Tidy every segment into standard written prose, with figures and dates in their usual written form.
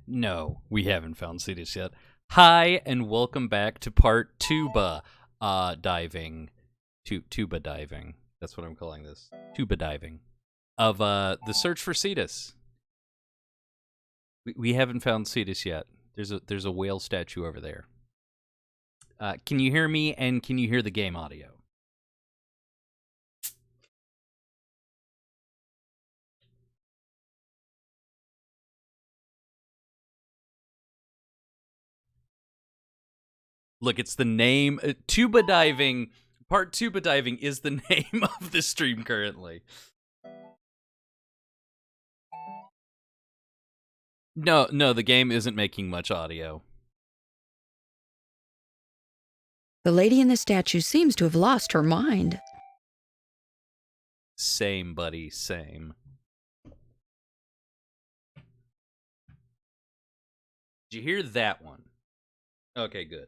No, we haven't found Cetus yet. Hi, and welcome back to part tuba diving. Tuba diving. That's what I'm calling this. Tuba diving. Of the search for Cetus. We haven't found Cetus yet. There's a whale statue over there. Can you hear me, and can you hear the game audio? Look, it's the name. Tuba diving. Part tuba diving is the name of the stream currently. No, the game isn't making much audio. The lady in the statue seems to have lost her mind. Same, buddy, same. Did you hear that one? Okay, good.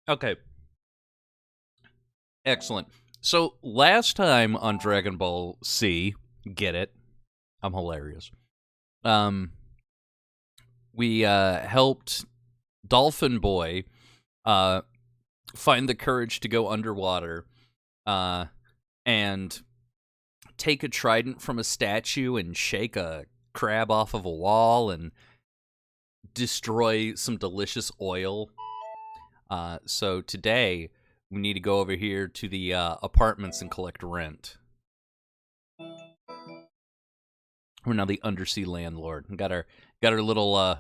Okay. Excellent. So, last time on Dragon Ball C, get it? I'm hilarious. We helped Dolphin Boy find the courage to go underwater and take a trident from a statue and shake a crab off of a wall and destroy some delicious oil. So today, we need to go over here to the apartments and collect rent. We're now the undersea landlord. We got our little.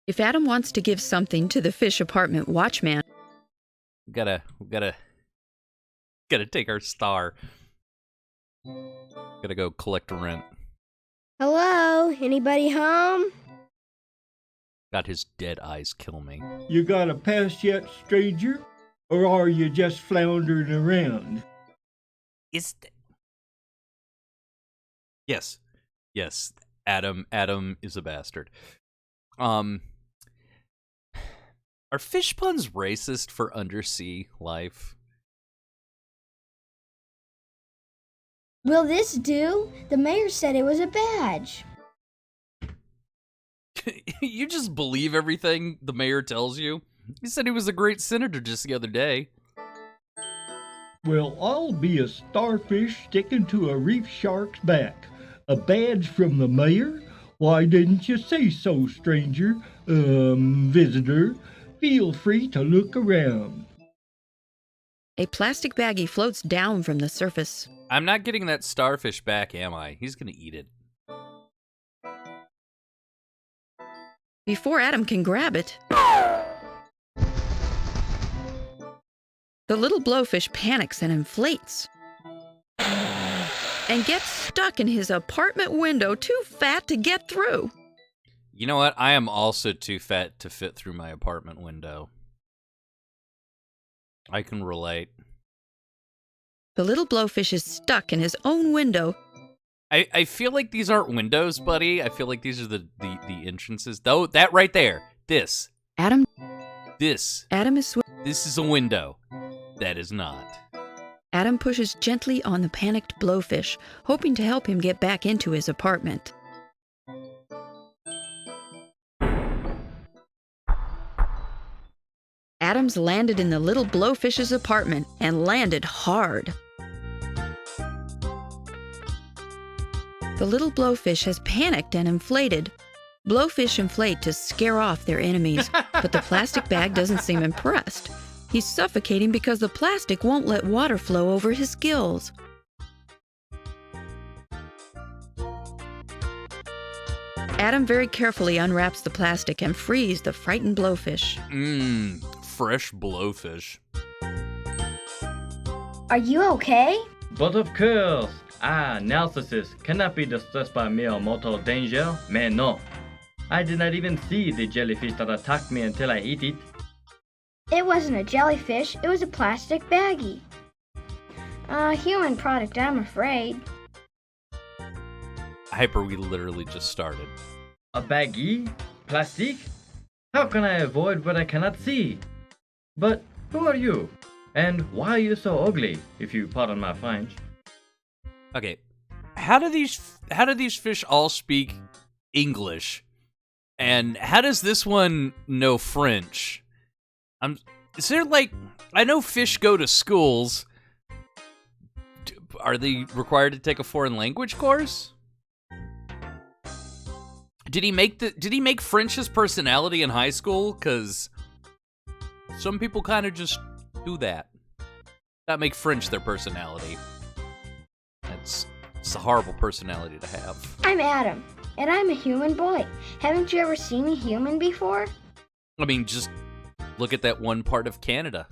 If Adam wants to give something to the fish apartment watchman, We gotta take our star. Gotta go collect rent. Hello? Anybody home? Got his dead eyes kill me. You got a pass yet, stranger? Or are you just floundering around? Yes. Adam is a bastard. Are fish puns racist for undersea life? Will this do? The mayor said it was a badge. You just believe everything the mayor tells you? He said he was a great senator just the other day. Well, I'll be a starfish sticking to a reef shark's back. A badge from the mayor? Why didn't you say so, stranger? Visitor. Feel free to look around. a plastic baggie floats down from the surface. I'm not getting that starfish back, am I? He's gonna eat it. Before Adam can grab it, the little blowfish panics and inflates and gets stuck in his apartment window, too fat to get through. You know what? I am also too fat to fit through my apartment window. I can relate. The little blowfish is stuck in his own window. I feel like these aren't windows, buddy. I feel like these are the entrances. Though, that right there. This. Adam This. is This is a window. That is not. Adam pushes gently on the panicked blowfish, hoping to help him get back into his apartment. Adam's landed in the little blowfish's apartment and landed hard. The little blowfish has panicked and inflated. Blowfish inflate to scare off their enemies, but the plastic bag doesn't seem impressed. He's suffocating because the plastic won't let water flow over his gills. Adam very carefully unwraps the plastic and frees the frightened blowfish. Fresh blowfish. Are you okay? But of course, narcissist cannot be distressed by mere mortal danger. Man, no. I did not even see the jellyfish that attacked me until I ate it. It wasn't a jellyfish, it was a plastic baggie. A human product, I'm afraid. Hyper, we literally just started. A baggie? Plastic? How can I avoid what I cannot see? But who are you? And why are you so ugly, if you pardon my French? Okay. how do these fish all speak English? And how does this one know French? Is there like, I know fish go to schools. Are they required to take a foreign language course? Did he make French his personality in high school? Because some people kind of just do that. Not make French their personality. It's a horrible personality to have. I'm Adam, and I'm a human boy. Haven't you ever seen a human before? I mean, just look at that one part of Canada.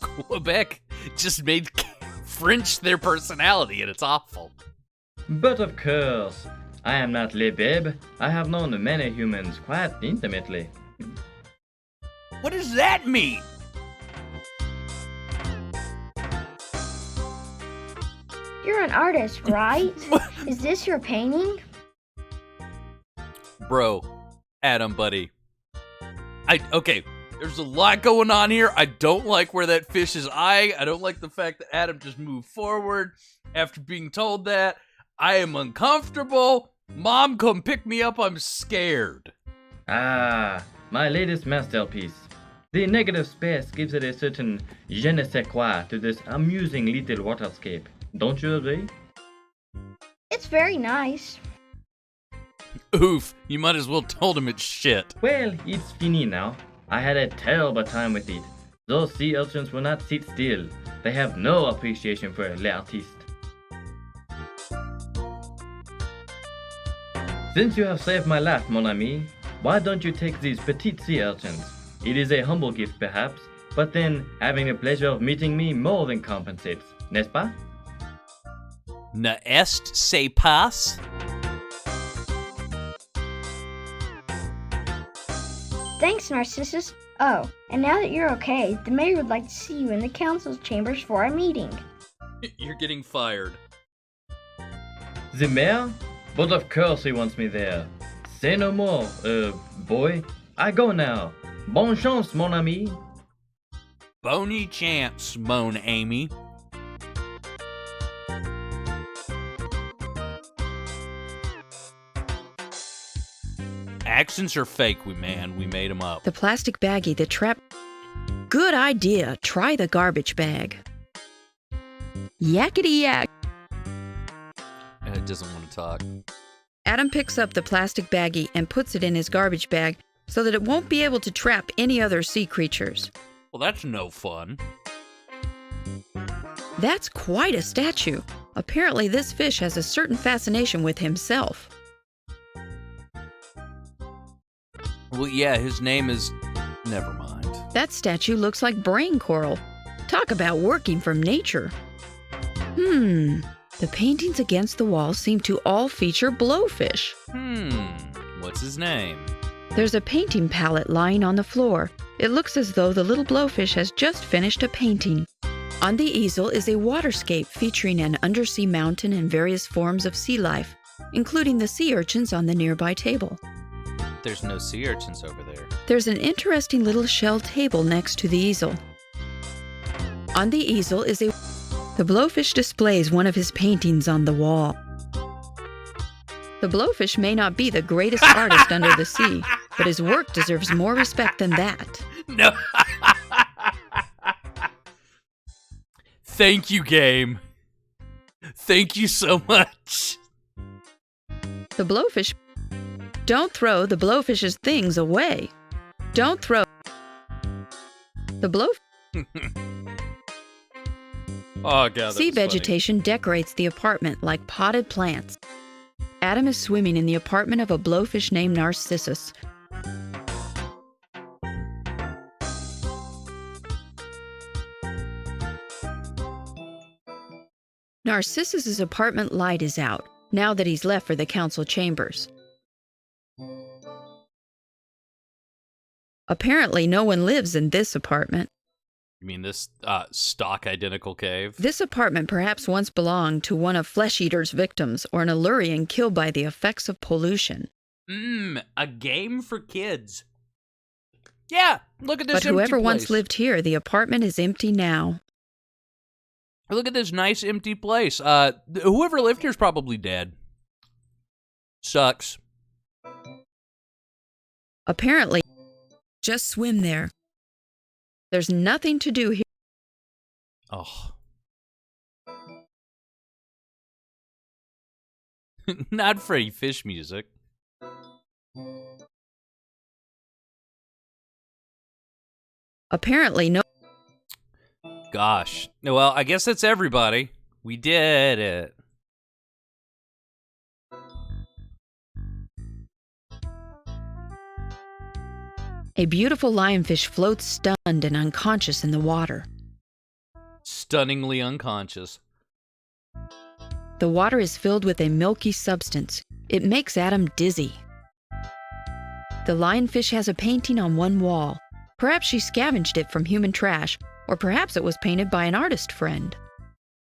Quebec just made French their personality, and it's awful. But of course, I am not Le Babe. I have known many humans quite intimately. What does that mean? You're an artist, right? Is this your painting? Bro, Adam, buddy. Okay, there's a lot going on here. I don't like where that fish's eye. I don't like the fact that Adam just moved forward after being told that. I am uncomfortable. Mom, come pick me up. I'm scared. Ah, my latest masterpiece. The negative space gives it a certain je ne sais quoi to this amusing little waterscape. Don't you agree? It's very nice. Oof, you might as well told him it's shit. Well, it's fini now. I had a terrible time with it. Those sea urchins will not sit still. They have no appreciation for l'artiste. Since you have saved my life, mon ami, why don't you take these petite sea urchins? It is a humble gift, perhaps, but then having the pleasure of meeting me more than compensates, n'est-ce pas? N'est-ce c'est pas? Thanks, Narcissus. Oh, and now that you're okay, the mayor would like to see you in the council's chambers for a meeting. You're getting fired. The mayor? But of course he wants me there. Say no more, boy. I go now. Bonne chance, mon ami. Bony chance, moan Amy. Accents are fake, we made them up. The plastic baggie that trapped. Good idea. Try the garbage bag. Yakety yak. It doesn't want to talk. Adam picks up the plastic baggie and puts it in his garbage bag so that it won't be able to trap any other sea creatures. Well, that's no fun. That's quite a statue. Apparently, this fish has a certain fascination with himself. Well, yeah, his name is... Never mind. That statue looks like brain coral. Talk about working from nature. The paintings against the wall seem to all feature blowfish. What's his name? There's a painting palette lying on the floor. It looks as though the little blowfish has just finished a painting. On the easel is a waterscape featuring an undersea mountain and various forms of sea life, including the sea urchins on the nearby table. There's no sea urchins over there. There's an interesting little shell table next to the easel. On the easel is a... The blowfish displays one of his paintings on the wall. The blowfish may not be the greatest artist under the sea, but his work deserves more respect than that. No. Thank you, game. Thank you so much. The blowfish... Don't throw the blowfish's things away. Don't throw... The blow... Oh, God, Sea vegetation decorates the apartment like potted plants. Adam is swimming in the apartment of a blowfish named Narcissus. Narcissus's apartment light is out, now that he's left for the council chambers. Apparently, no one lives in this apartment. You mean this stock identical cave? This apartment perhaps once belonged to one of Flesh Eater's victims or an Illurian killed by the effects of pollution. A game for kids. Yeah, look at this But whoever empty once place. lived here, the apartment is empty now. Look at this nice empty place. Whoever lived here is probably dead. Sucks. Apparently, just swim there. There's nothing to do here. Oh. Not Freddy Fish music. Apparently, no. Gosh. Well, I guess that's everybody. We did it. A beautiful lionfish floats stunned and unconscious in the water. Stunningly unconscious. The water is filled with a milky substance. It makes Adam dizzy. The lionfish has a painting on one wall. Perhaps she scavenged it from human trash, or perhaps it was painted by an artist friend.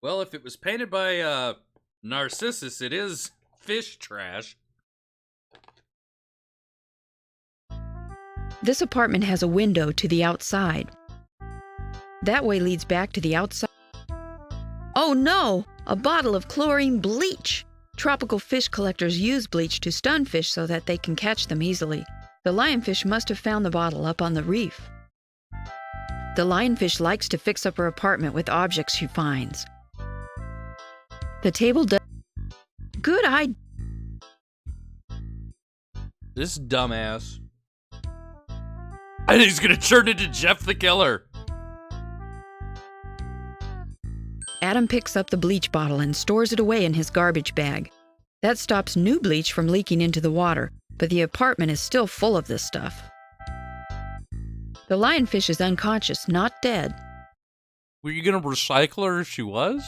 Well, if it was painted by Narcissus, it is fish trash. This apartment has a window to the outside. That way leads back to the outside. Oh no! A bottle of chlorine bleach! Tropical fish collectors use bleach to stun fish so that they can catch them easily. The lionfish must have found the bottle up on the reef. The lionfish likes to fix up her apartment with objects she finds. The table does. Good idea. This dumbass. I think he's gonna turn into Jeff the Killer. Adam picks up the bleach bottle and stores it away in his garbage bag. That stops new bleach from leaking into the water, but the apartment is still full of this stuff. The lionfish is unconscious, not dead. Were you gonna recycle her if she was?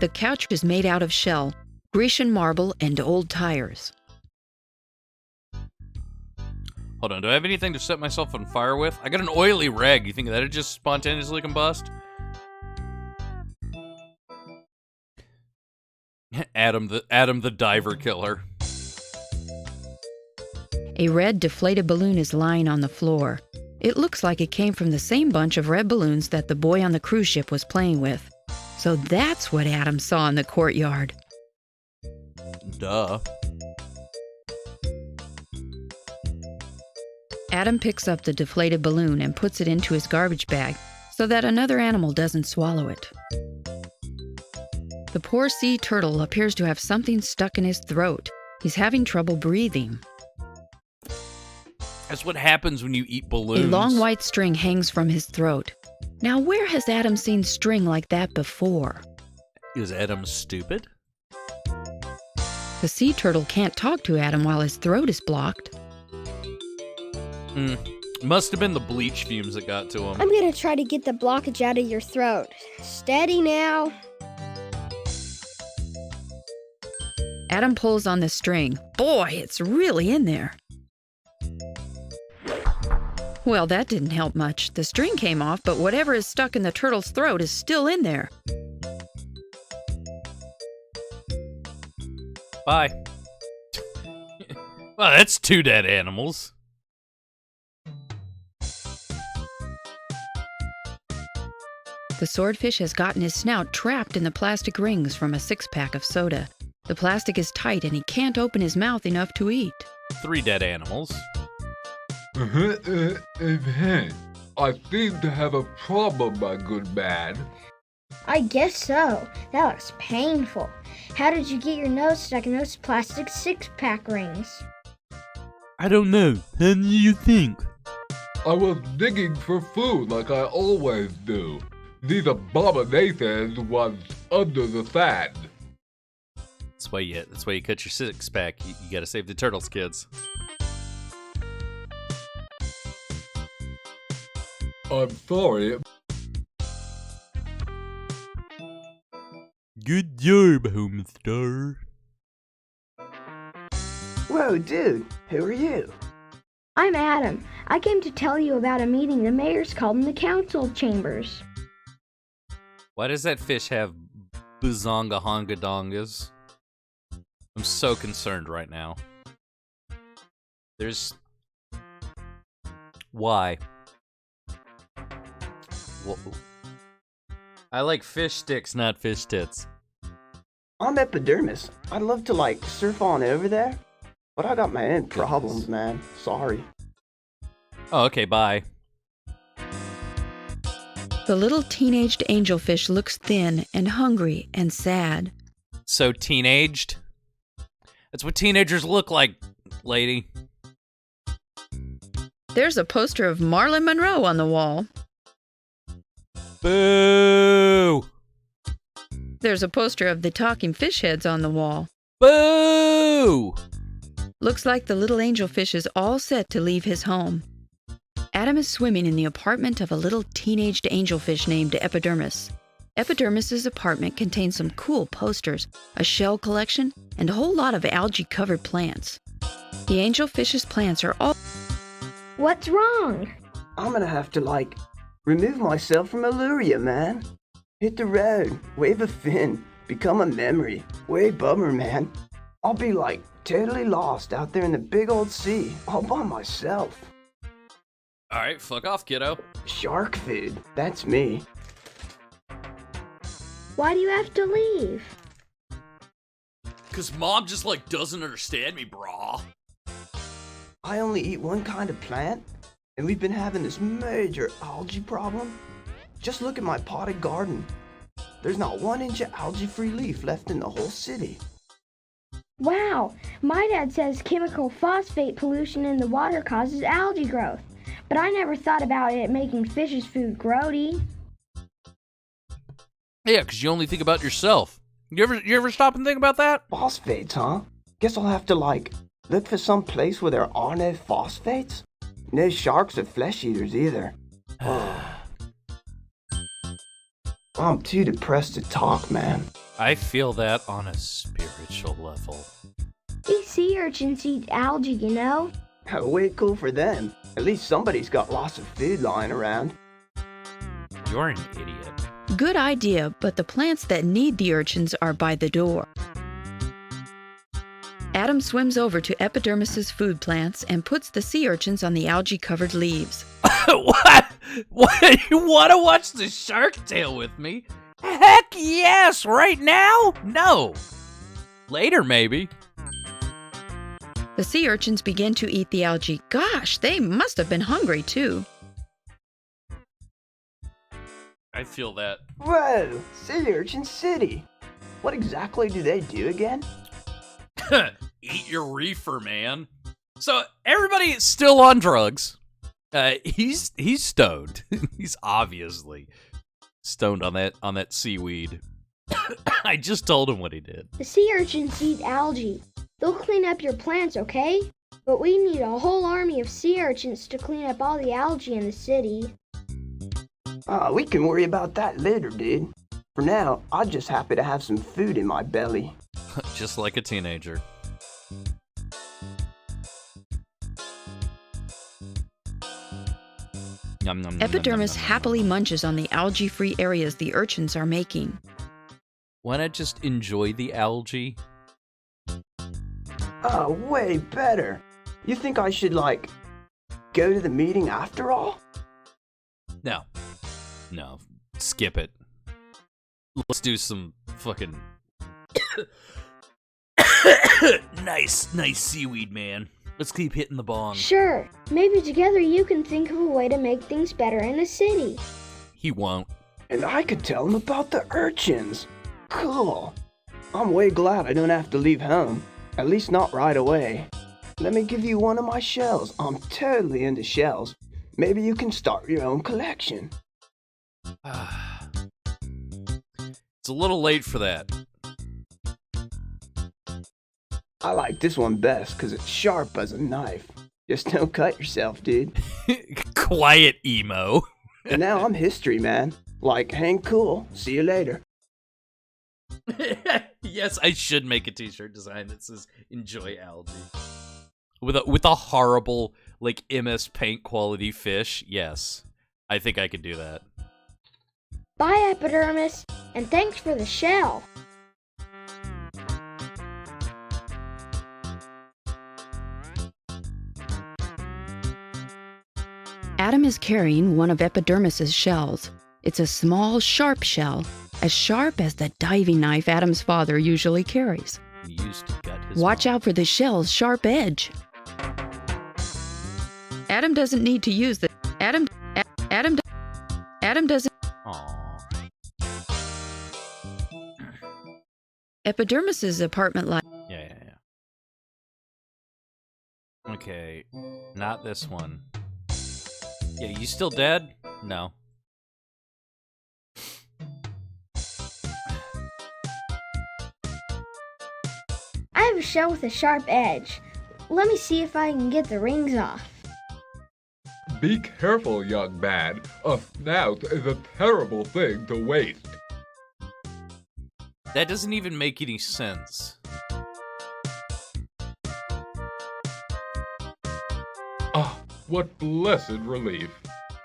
The couch is made out of shell, Grecian marble, and old tires. Hold on, do I have anything to set myself on fire with? I got an oily rag. You think that'd just spontaneously combust? Adam the diver killer. A red deflated balloon is lying on the floor. It looks like it came from the same bunch of red balloons that the boy on the cruise ship was playing with. So that's what Adam saw in the courtyard. Duh. Adam picks up the deflated balloon and puts it into his garbage bag so that another animal doesn't swallow it. The poor sea turtle appears to have something stuck in his throat. He's having trouble breathing. That's what happens when you eat balloons. A long white string hangs from his throat. Now, where has Adam seen string like that before? Is Adam stupid? The sea turtle can't talk to Adam while his throat is blocked. Must have been the bleach fumes that got to him. I'm gonna try to get the blockage out of your throat. Steady now. Adam pulls on the string. Boy, it's really in there. Well, that didn't help much. The string came off, but whatever is stuck in the turtle's throat is still in there. Bye. Well, that's two dead animals. The swordfish has gotten his snout trapped in the plastic rings from a six-pack of soda. The plastic is tight and he can't open his mouth enough to eat. Three dead animals. I seem to have a problem, my good man. I guess so. That looks painful. How did you get your nose stuck in those plastic six-pack rings? I don't know. How do you think? I was digging for food like I always do. These abominations was under the sand. That's why you cut your six pack. You gotta save the turtles, kids. I'm sorry. Good job, Homestar. Whoa, dude, who are you? I'm Adam. I came to tell you about a meeting the mayor's called in the council chambers. Why does that fish have bazonga honga dongas? I'm so concerned right now. Why? I like fish sticks, not fish tits. I'm Epidermis. I'd love to, like, surf on over there, but I got my own problems, man. Sorry. Oh, okay, bye. The little teenaged angelfish looks thin and hungry and sad. So teenaged? That's what teenagers look like, lady. There's a poster of Marilyn Monroe on the wall. Boo! There's a poster of the talking fish heads on the wall. Boo! Looks like the little angelfish is all set to leave his home. Adam is swimming in the apartment of a little teenaged angelfish named Epidermis. Epidermis's apartment contains some cool posters, a shell collection, and a whole lot of algae-covered plants. The angelfish's plants are all... What's wrong? I'm gonna have to, like, remove myself from Illyria, man. Hit the road, wave a fin, become a memory. Way bummer, man. I'll be, like, totally lost out there in the big old sea, all by myself. Alright, fuck off, kiddo. Shark food, that's me. Why do you have to leave? Cause mom just, like, doesn't understand me, brah. I only eat one kind of plant, and we've been having this major algae problem. Just look at my potted garden. There's not 1 inch of algae-free leaf left in the whole city. Wow, my dad says chemical phosphate pollution in the water causes algae growth, but I never thought about it making fish's food grody. Yeah, cause you only think about yourself. You ever stop and think about that? Phosphates, huh? Guess I'll have to, like, look for some place where there are no phosphates? No sharks or flesh eaters either. I'm too depressed to talk, man. I feel that on a spiritual level. These sea urchins eat algae, you know? Way cool for them. At least somebody's got lots of food lying around. You're an idiot. Good idea, but the plants that need the urchins are by the door. Adam swims over to Epidermis's food plants and puts the sea urchins on the algae-covered leaves. What? What? You want to watch the Shark Tale with me? Heck yes! Right now? No. Later, maybe. The sea urchins begin to eat the algae. Gosh, they must have been hungry too. I feel that. Whoa! Sea Urchin City! What exactly do they do again? Eat your reefer, man. So everybody is still on drugs. He's stoned. He's obviously stoned on that seaweed. I just told him what he did. The sea urchins eat algae. They'll clean up your plants, okay? But we need a whole army of sea urchins to clean up all the algae in the city. We can worry about that later, dude. For now, I'm just happy to have some food in my belly. Just like a teenager. Yum, yum, yum, Epidermis yum, yum, happily munches on the algae-free areas the urchins are making. Why not just enjoy the algae? Way better. You think I should, like, go to the meeting after all? No, skip it. Let's do some fucking nice seaweed, man. Let's keep hitting the bong. Sure, maybe together you can think of a way to make things better in the city. He won't. And I could tell him about the urchins. Cool. I'm way glad I don't have to leave home. At least not right away. Let me give you one of my shells. I'm totally into shells. Maybe you can start your own collection. It's a little late for that. I like this one best because it's sharp as a knife. Just don't cut yourself, dude. Quiet, emo. And now I'm history, man. Like, hang cool. See you later. Yes, I should make a t-shirt design that says "Enjoy algae" with a horrible, like, MS Paint quality fish. Yes, I think I could do that. Bye, Epidermis, and thanks for the shell. Adam is carrying one of Epidermis's shells. It's a small, sharp shell, as sharp as the diving knife Adam's father usually carries. He used to gut his Watch mom. out for the shell's sharp edge. Adam doesn't need to use the Adam doesn't. Aw. Epidermis's apartment light. Yeah. Okay, not this one. Yeah, you still dead? No. I have a shell with a sharp edge. Let me see if I can get the rings off. Be careful, young man. A snout is a terrible thing to waste. That doesn't even make any sense. Ah, what blessed relief.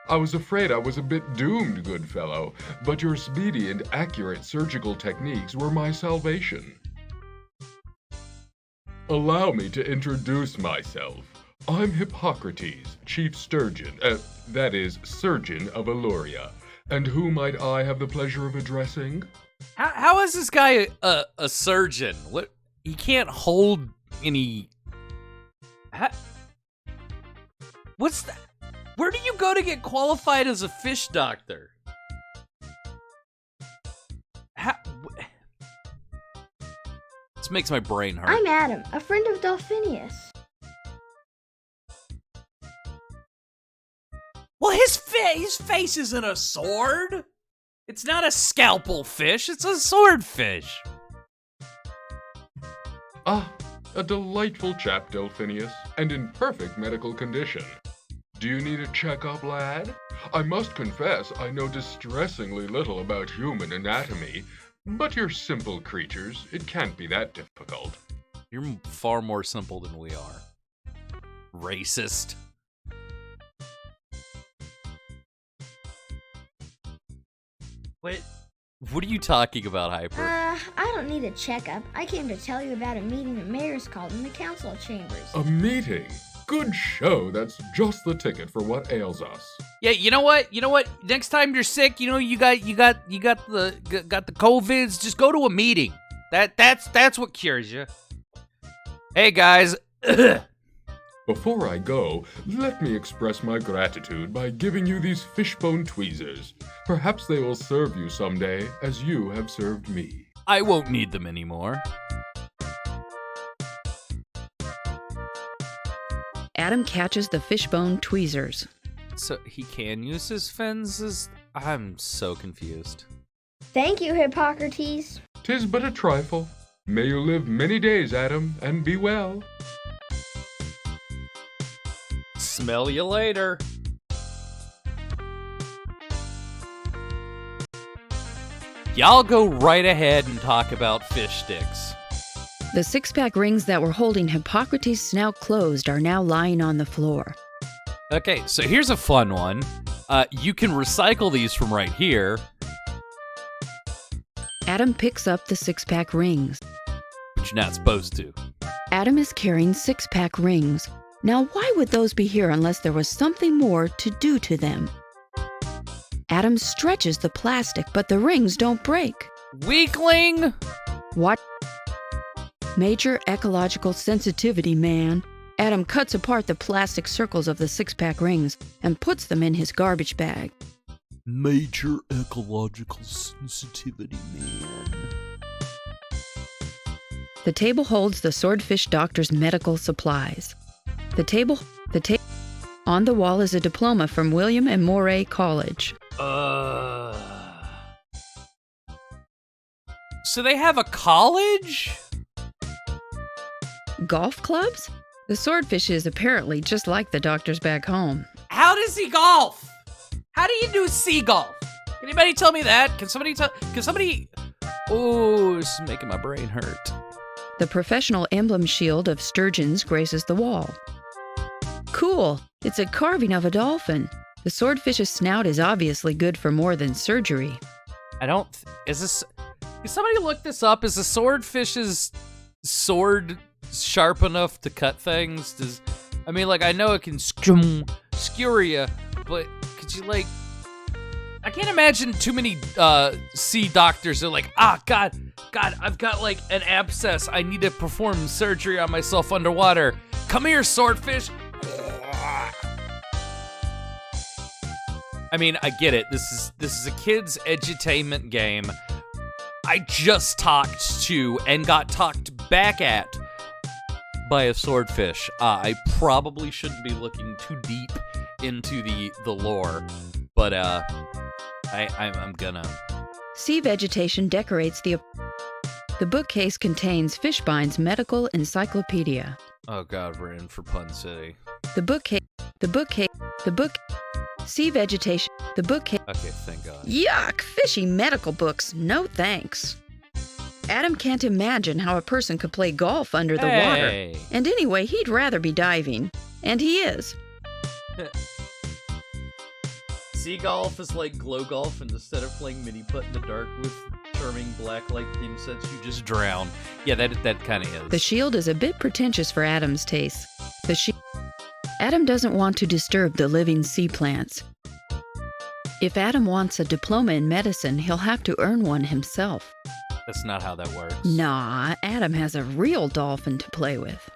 I was afraid I was a bit doomed, good fellow, but your speedy and accurate surgical techniques were my salvation. Allow me to introduce myself. I'm Hippocrates, chief surgeon of Illyria. And who might I have the pleasure of addressing? How is this guy a surgeon? What? He can't hold any. What's that? Where do you go to get qualified as a fish doctor? This makes my brain hurt. I'm Adam, a friend of Delphinius. Well, his face isn't a sword. It's not a scalpel fish. It's a swordfish. Ah, a delightful chap, Delphinius, and in perfect medical condition. Do you need a checkup, lad? I must confess I know distressingly little about human anatomy, but you're simple creatures. It can't be that difficult. You're far more simple than we are. Racist. What are you talking about, Hyper? I don't need a checkup. I came to tell you about a meeting the mayor's called in the council chambers. A meeting? Good show. That's just the ticket for what ails us. Yeah, you know what? Next time you're sick, you got the COVIDs, just go to a meeting. That's what cures you. Hey guys. Before I go, let me express my gratitude by giving you these fishbone tweezers. Perhaps they will serve you someday, as you have served me. I won't need them anymore. Adam catches the fishbone tweezers. So he can use his fins? I'm so confused. Thank you, Hippocrates. 'Tis but a trifle. May you live many days, Adam, and be well. Smell you later. Y'all go right ahead and talk about fish sticks. The six-pack rings that were holding Hippocrates' snout closed are now lying on the floor. Okay, so here's a fun one. You can recycle these from right here. Adam picks up the six-pack rings. But you're not supposed to. Adam is carrying six-pack rings. Now, why would those be here unless there was something more to do to them? Adam stretches the plastic, but the rings don't break. Weakling! What? Major ecological sensitivity, man. Adam cuts apart the plastic circles of the six-pack rings and puts them in his garbage bag. Major ecological sensitivity, man. The table holds the swordfish doctor's medical supplies. On the wall is a diploma from William and Moray College. So they have a college? Golf clubs? The swordfish is apparently just like the doctors back home. How does he golf? How do you do sea golf? Can anybody tell me that? Can somebody... Oh, this is making my brain hurt. The professional emblem shield of sturgeons graces the wall. Cool! It's a carving of a dolphin. The swordfish's snout is obviously good for more than surgery. Can somebody look this up? Is the swordfish's sword sharp enough to cut things? I know it can skewer you, but could you I can't imagine too many sea doctors are like, God, I've got like an abscess. I need to perform surgery on myself underwater. Come here, swordfish. I mean, I get it. This is a kid's edutainment game. I just talked to and got talked back at by a swordfish. I probably shouldn't be looking too deep into the lore, but I'm gonna. Sea vegetation decorates the bookcase contains Fishbine's medical encyclopedia. Oh God, we're in for Pun City. Sea vegetation, the bookcase. Okay, thank God. Yuck, fishy medical books, no thanks. Adam can't imagine how a person could play golf under the water. And anyway, he'd rather be diving. And he is. Sea golf is like glow golf, and instead of playing mini putt in the dark with charming black light theme sets, you just drown. Yeah, that kind of is. The shield is a bit pretentious for Adam's taste. Adam doesn't want to disturb the living sea plants. If Adam wants a diploma in medicine, he'll have to earn one himself. That's not how that works. Nah, Adam has a real dolphin to play with.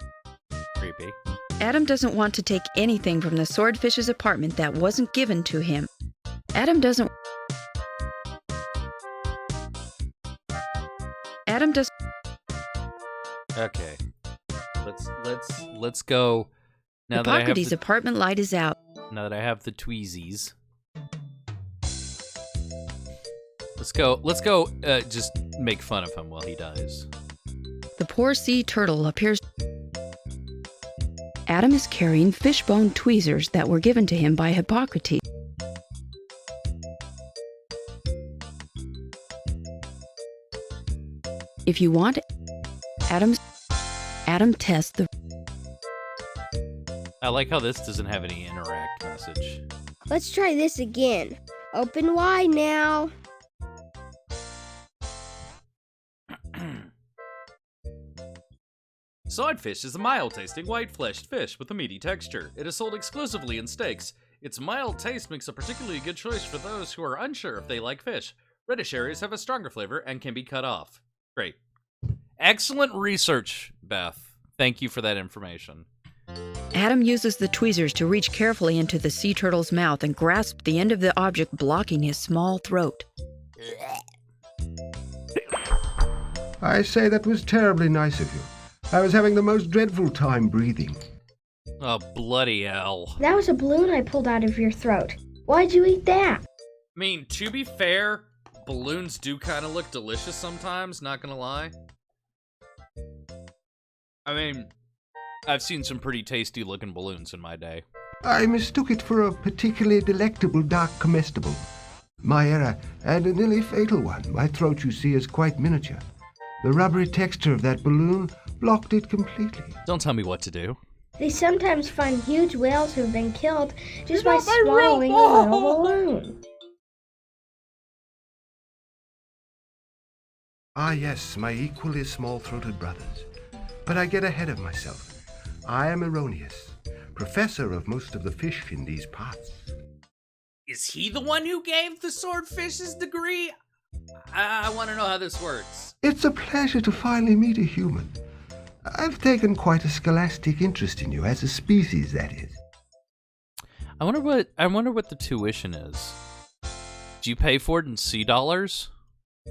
Creepy. Adam doesn't want to take anything from the swordfish's apartment that wasn't given to him. Adam does. Okay. Let's go. Now that I have Hippocrates' apartment light is out. Now that I have the tweezies. Let's go, just make fun of him while he dies. The poor sea turtle appears. Adam is carrying fishbone tweezers that were given to him by Hippocrates. If you want, Adam tests the. I like how this doesn't have any interact message. Let's try this again. Open wide now. Swordfish is a mild-tasting, white-fleshed fish with a meaty texture. It is sold exclusively in steaks. Its mild taste makes a particularly good choice for those who are unsure if they like fish. Reddish areas have a stronger flavor and can be cut off. Great. Excellent research, Beth. Thank you for that information. Adam uses the tweezers to reach carefully into the sea turtle's mouth and grasp the end of the object blocking his small throat. I say that was terribly nice of you. I was having the most dreadful time breathing. Oh, bloody hell. That was a balloon I pulled out of your throat. Why'd you eat that? I mean, to be fair, balloons do kind of look delicious sometimes, not gonna lie. I mean, I've seen some pretty tasty looking balloons in my day. I mistook it for a particularly delectable dark comestible. My error, and a nearly fatal one. My throat, you see, is quite miniature. The rubbery texture of that balloon blocked it completely. Don't tell me what to do. They sometimes find huge whales who have been killed just by swallowing a little balloon. Ah, yes, my equally small-throated brothers. But I get ahead of myself. I am Erroneous, professor of most of the fish in these parts. Is he the one who gave the swordfish his degree? I want to know how this works. It's a pleasure to finally meet a human. I've taken quite a scholastic interest in you, as a species, that is. I wonder what the tuition is. Do you pay for it in sea dollars?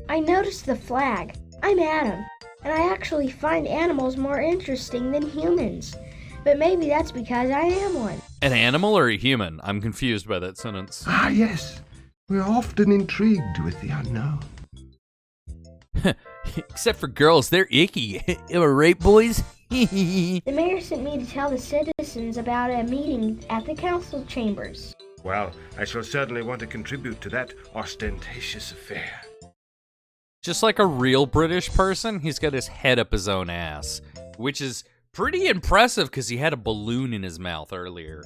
I noticed the flag. I'm Adam, and I actually find animals more interesting than humans. But maybe that's because I am one. An animal or a human? I'm confused by that sentence. Ah, yes. We're often intrigued with the unknown. Except for girls, they're icky. Am I right, boys? The mayor sent me to tell the citizens about a meeting at the council chambers. Well, I shall certainly want to contribute to that ostentatious affair. Just like a real British person, he's got his head up his own ass, which is pretty impressive because he had a balloon in his mouth earlier.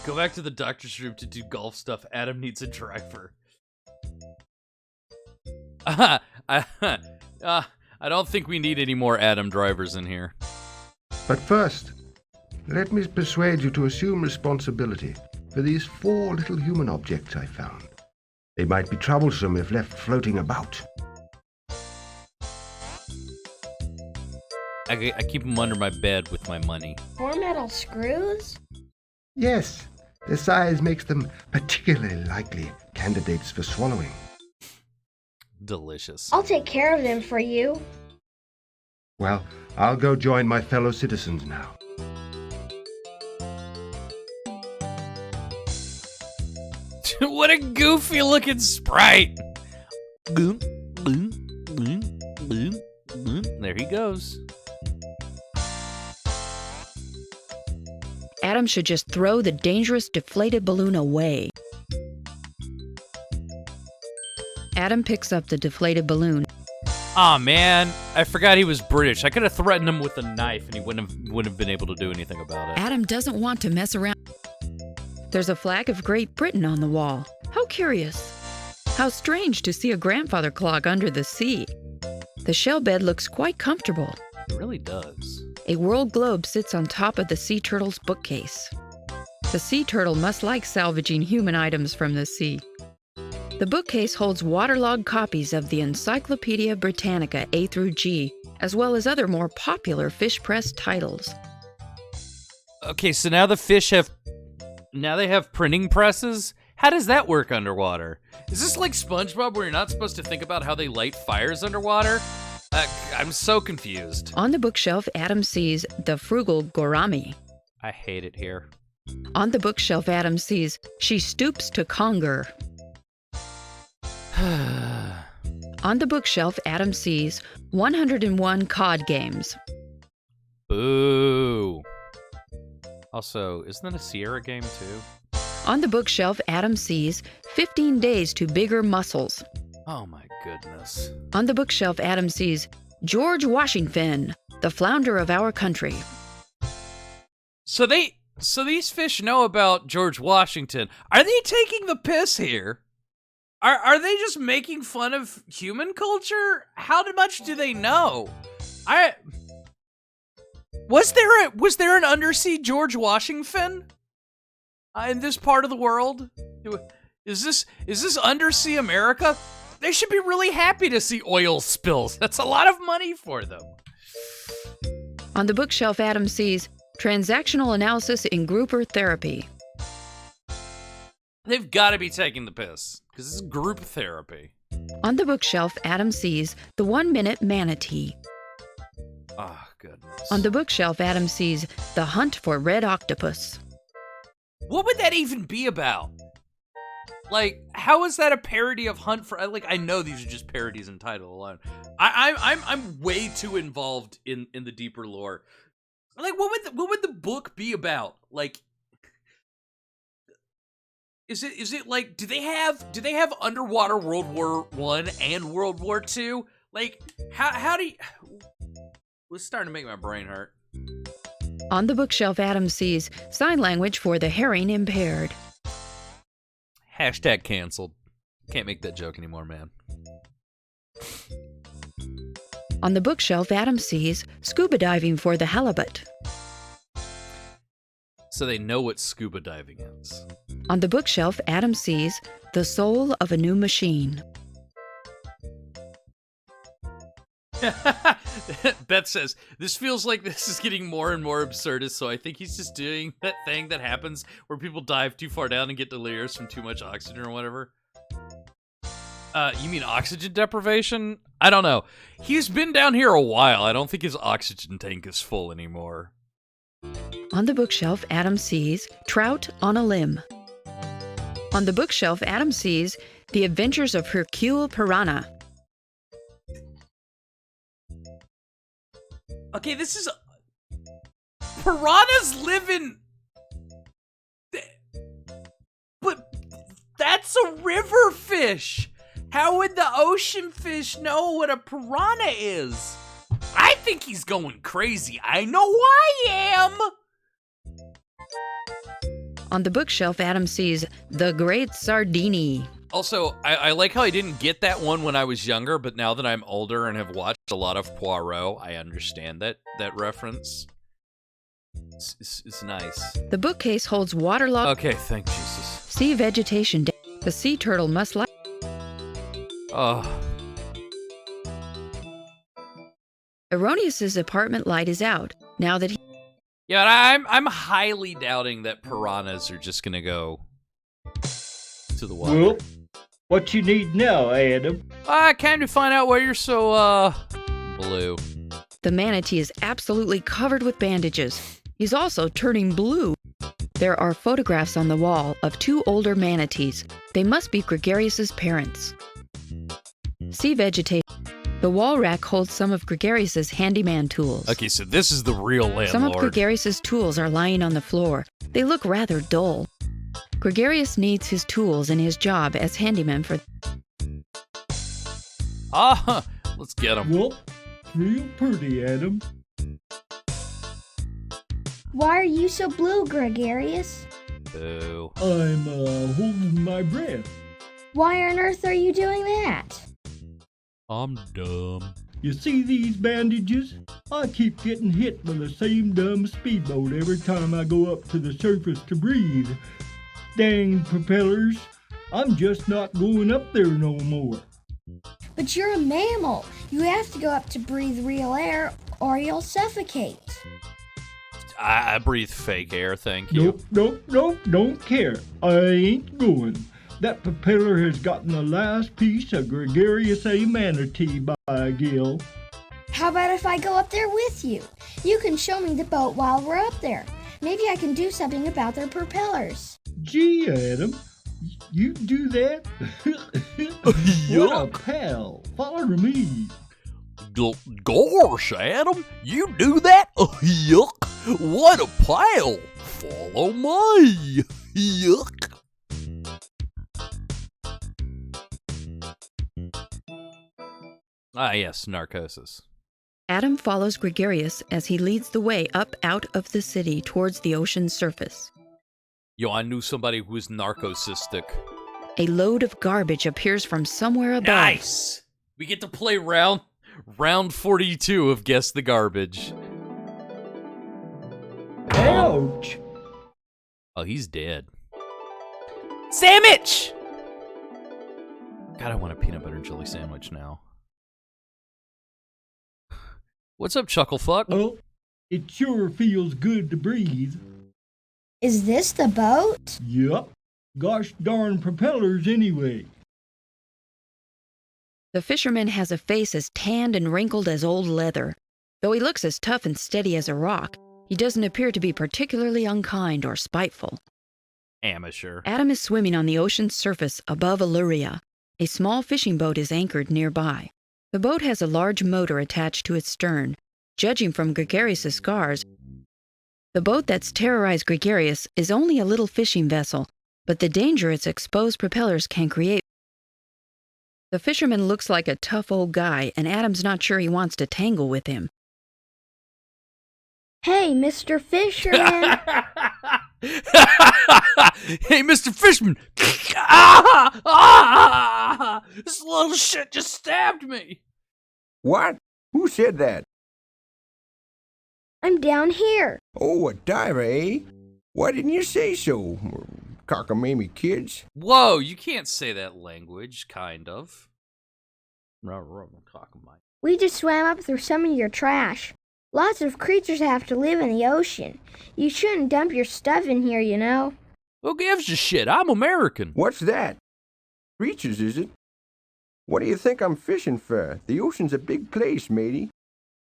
Go back to the doctor's room to do golf stuff. Adam needs a driver. I don't think we need any more Adam drivers in here. But first, let me persuade you to assume responsibility for these 4 little human objects I found. They might be troublesome if left floating about. I keep them under my bed with my money. 4 metal screws? Yes, their size makes them particularly likely candidates for swallowing. Delicious. I'll take care of them for you. Well, I'll go join my fellow citizens now. What a goofy looking sprite! Boom, boom, boom, boom, boom. There he goes. Adam should just throw the dangerous deflated balloon away. Adam picks up the deflated balloon. Aw, man. I forgot he was British. I could have threatened him with a knife and he wouldn't have been able to do anything about it. Adam doesn't want to mess around. There's a flag of Great Britain on the wall. How curious. How strange to see a grandfather clock under the sea. The shell bed looks quite comfortable. It really does. A world globe sits on top of the sea turtle's bookcase. The sea turtle must like salvaging human items from the sea. The bookcase holds waterlogged copies of the Encyclopedia Britannica A through G, as well as other more popular fish press titles. Okay, so now the fish have... Now they have printing presses? How does that work underwater? Is this like SpongeBob where you're not supposed to think about how they light fires underwater? I'm so confused. On the bookshelf, Adam sees The Frugal Gourami. I hate it here. On the bookshelf, Adam sees She Stoops to Conger. On the bookshelf, Adam sees 101 COD games. Boo. Also, isn't that a Sierra game too? On the bookshelf, Adam sees 15 Days to Bigger Muscles. Oh my goodness. On the bookshelf, Adam sees George Washington, the founder of our country. So these fish know about George Washington. Are they taking the piss here? Are they just making fun of human culture? How much do they know? Was there an undersea George Washington in this part of the world? Is this undersea America? They should be really happy to see oil spills. That's a lot of money for them. On the bookshelf, Adam sees Transactional Analysis in Grouper Therapy. They've got to be taking the piss, because this is group therapy. On the bookshelf, Adam sees The 1 Minute Manatee. Oh, goodness. On the bookshelf, Adam sees The Hunt for Red Octopus. What would that even be about? Like, how is that a parody of Hunt for... Like, I know these are just parodies in title alone. I'm way too involved in the deeper lore. Like, what would the book be about? Like, is it like, do they have underwater World War I and World War II? Like, how do you... It's starting to make my brain hurt. On the bookshelf, Adam sees Sign Language for the Hearing Impaired. Hashtag canceled. Can't make that joke anymore, man. On the bookshelf, Adam sees Scuba Diving for the Halibut. So they know what scuba diving is. On the bookshelf, Adam sees The Soul of a New Machine. Beth says, this feels like this is getting more and more absurdist, so I think he's just doing that thing that happens where people dive too far down and get delirious from too much oxygen or whatever. You mean oxygen deprivation? I don't know. He's been down here a while. I don't think his oxygen tank is full anymore. On the bookshelf, Adam sees Trout on a Limb. On the bookshelf, Adam sees The Adventures of Hercule Piranha. Okay, this is... Piranhas live in... But that's a river fish! How would the ocean fish know what a piranha is? I think he's going crazy. I know I am! On the bookshelf, Adam sees The Great Sardini. Also, I like how I didn't get that one when I was younger, but now that I'm older and have watched a lot of Poirot, I understand that reference. It's nice. The bookcase holds waterlogged Okay, thank Jesus. sea vegetation. The sea turtle must like. Oh. Erroneous's apartment light is out now that he. Yeah, I'm highly doubting that piranhas are just gonna go to the water. Well, what you need now, Adam? I came to find out why you're so blue. The manatee is absolutely covered with bandages. He's also turning blue. There are photographs on the wall of 2 older manatees. They must be Gregarious's parents. Sea vegetation. The wall rack holds some of Gregarious's handyman tools. Okay, so this is the real landlord. Some of Gregarious's tools are lying on the floor. They look rather dull. Gregarious needs his tools in his job as handyman for. Let's get him. Well, real pretty, Adam. Why are you so blue, Gregarious? Boo. I'm holding my breath. Why on earth are you doing that? I'm dumb. You see these bandages? I keep getting hit by the same dumb speedboat every time I go up to the surface to breathe. Dang propellers, I'm just not going up there no more. But you're a mammal. You have to go up to breathe real air or you'll suffocate. I breathe fake air, thank you. Nope, don't care. I ain't going. That propeller has gotten the last piece of Gregarious A manatee by Gil. How about if I go up there with you? You can show me the boat while we're up there. Maybe I can do something about their propellers. Gee, Adam, you do that? What a pal. Follow me. Gosh, Adam, you do that? Yuck. What a pile. Follow me. Yuck. Ah, yes, narcosis. Adam follows Gregarious as he leads the way up out of the city towards the ocean's surface. Yo, I knew somebody who was narcissistic. A load of garbage appears from somewhere above. Nice! We get to play round 42 of Guess the Garbage. Ouch! Oh, he's dead. Sandwich! God, I want a peanut butter and jelly sandwich now. What's up, Chucklefuck? Oh, it sure feels good to breathe. Is this the boat? Yup. Gosh darn propellers anyway. The fisherman has a face as tanned and wrinkled as old leather. Though he looks as tough and steady as a rock, he doesn't appear to be particularly unkind or spiteful. Amateur. Adam is swimming on the ocean's surface above Illyria. A small fishing boat is anchored nearby. The boat has a large motor attached to its stern. Judging from Gregarious' scars, the boat that's terrorized Gregarious is only a little fishing vessel, but the danger its exposed propellers can create. The fisherman looks like a tough old guy, and Adam's not sure he wants to tangle with him. Hey, Mr. Fisherman. Hey, Mr. Fishman! Ah! This little shit just stabbed me! What? Who said that? I'm down here. Oh, a diver, eh? Why didn't you say so? Cockamamie kids. Whoa, you can't say that language, kind of. We just swam up through some of your trash. Lots of creatures have to live in the ocean. You shouldn't dump your stuff in here, you know. Who gives a shit? I'm American. What's that? Creatures, is it? What do you think I'm fishing for? The ocean's a big place, matey.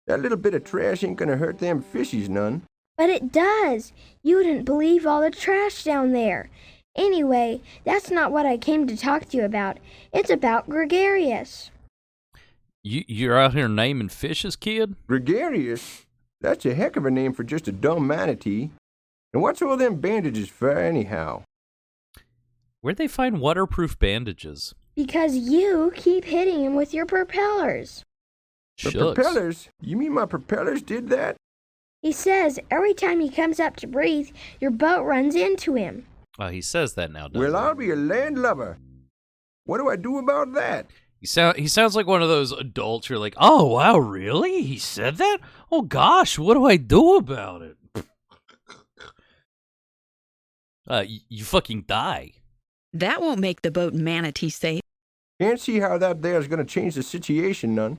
That little bit of trash ain't gonna hurt them fishies none. But it does. You wouldn't believe all the trash down there. Anyway, that's not what I came to talk to you about. It's about Gregarious. You're out here naming fishes, kid? Gregarious? That's a heck of a name for just a dumb manatee. And what's all them bandages for, anyhow? Where'd they find waterproof bandages? Because you keep hitting him with your propellers. The Shucks. propellers? You mean my propellers did that? He says every time he comes up to breathe, your boat runs into him. He says that now, doesn't Well, he? I'll be a landlubber. What do I do about that? He sounds like one of those adults. You're like, oh, wow, really? He said that? Oh, gosh, what do I do about it? You fucking die. That won't make the boat manatee safe. Can't see how that there's gonna change the situation none.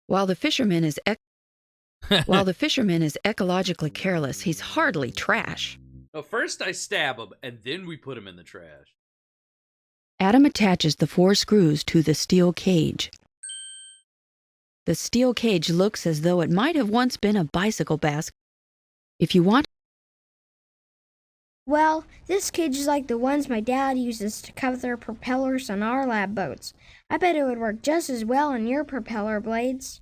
While the fisherman is ecologically careless, he's hardly trash. No, first I stab him, and then we put him in the trash. Adam attaches the 4 screws to the steel cage. The steel cage looks as though it might have once been a bicycle basket. If you want, Well, this cage is like the ones my dad uses to cover propellers on our lab boats. I bet it would work just as well on your propeller blades.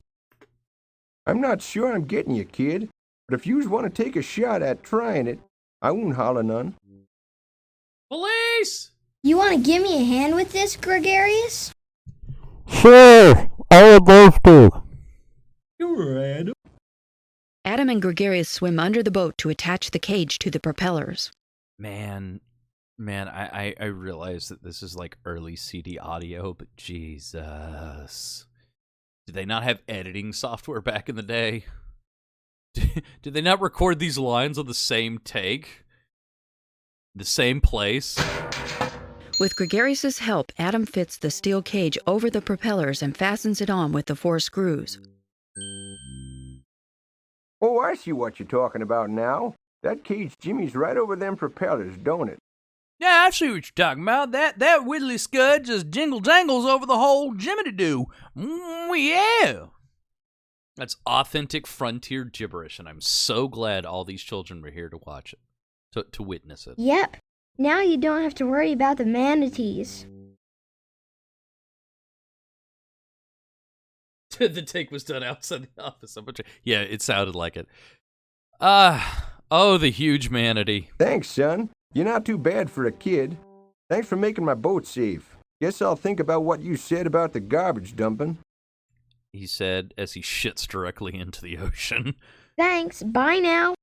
I'm not sure I'm getting you, kid, but if yous want to take a shot at trying it, I won't holler none. Police! You want to give me a hand with this, Gregarious? Sure, I would love to. Sure, Adam. Adam and Gregarious swim under the boat to attach the cage to the propellers. Man, I realize that this is like early CD audio, but Jesus. Did they not have editing software back in the day? Did they not record these lines on the same take? The same place? With Gregarious's help, Adam fits the steel cage over the propellers and fastens it on with the 4 screws. Oh, I see what you're talking about now. That cage jimmies right over them propellers, don't it? Yeah, I see what you're talking about. That widdly scud just jingle jangles over the whole jimmy-to-do. Yeah. That's authentic frontier gibberish, and I'm so glad all these children were here to watch it, to witness it. Yep. Now you don't have to worry about the manatees. The take was done outside the office. Yeah, it sounded like it. Oh, the huge manatee. Thanks, son. You're not too bad for a kid. Thanks for making my boat safe. Guess I'll think about what you said about the garbage dumping. He said as he shits directly into the ocean. Thanks. Bye now.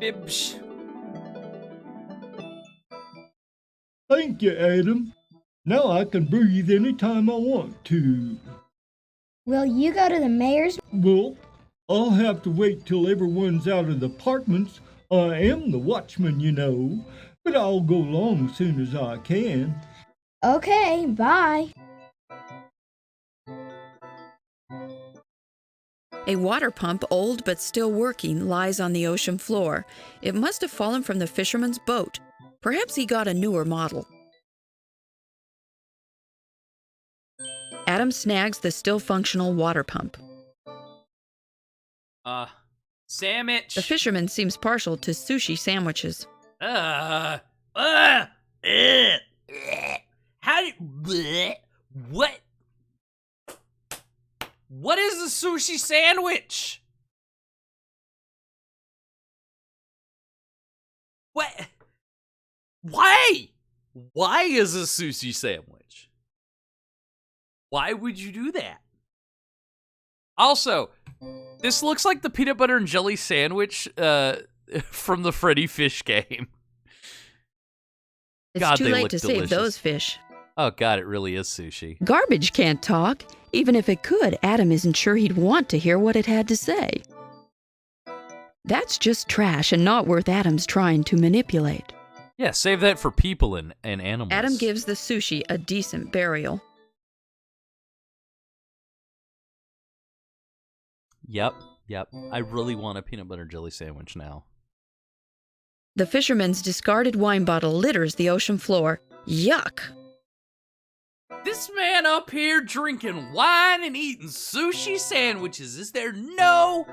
Bibs. Thank you, Adam. Now I can breathe anytime I want to. Will you go to the mayor's? Well, I'll have to wait till everyone's out of the apartments. I am the watchman, you know, but I'll go along as soon as I can. Okay, bye. A water pump, old but still working, lies on the ocean floor. It must have fallen from the fisherman's boat. Perhaps he got a newer model. Adam snags the still functional water pump. Sandwich. The fisherman seems partial to sushi sandwiches. How do what? What is a sushi sandwich? What? Why? Why is a sushi sandwich? Why would you do that? Also, this looks like the peanut butter and jelly sandwich from the Freddy Fish game. It's God, too they late look to delicious. save those fish. Oh God, it really is sushi. Garbage can't talk. Even if it could, Adam isn't sure he'd want to hear what it had to say. That's just trash and not worth Adam's trying to manipulate. Yeah, save that for people and animals. Adam gives the sushi a decent burial. Yep. I really want a peanut butter jelly sandwich now. The fisherman's discarded wine bottle litters the ocean floor. Yuck! This man up here drinking wine and eating sushi sandwiches. Is there no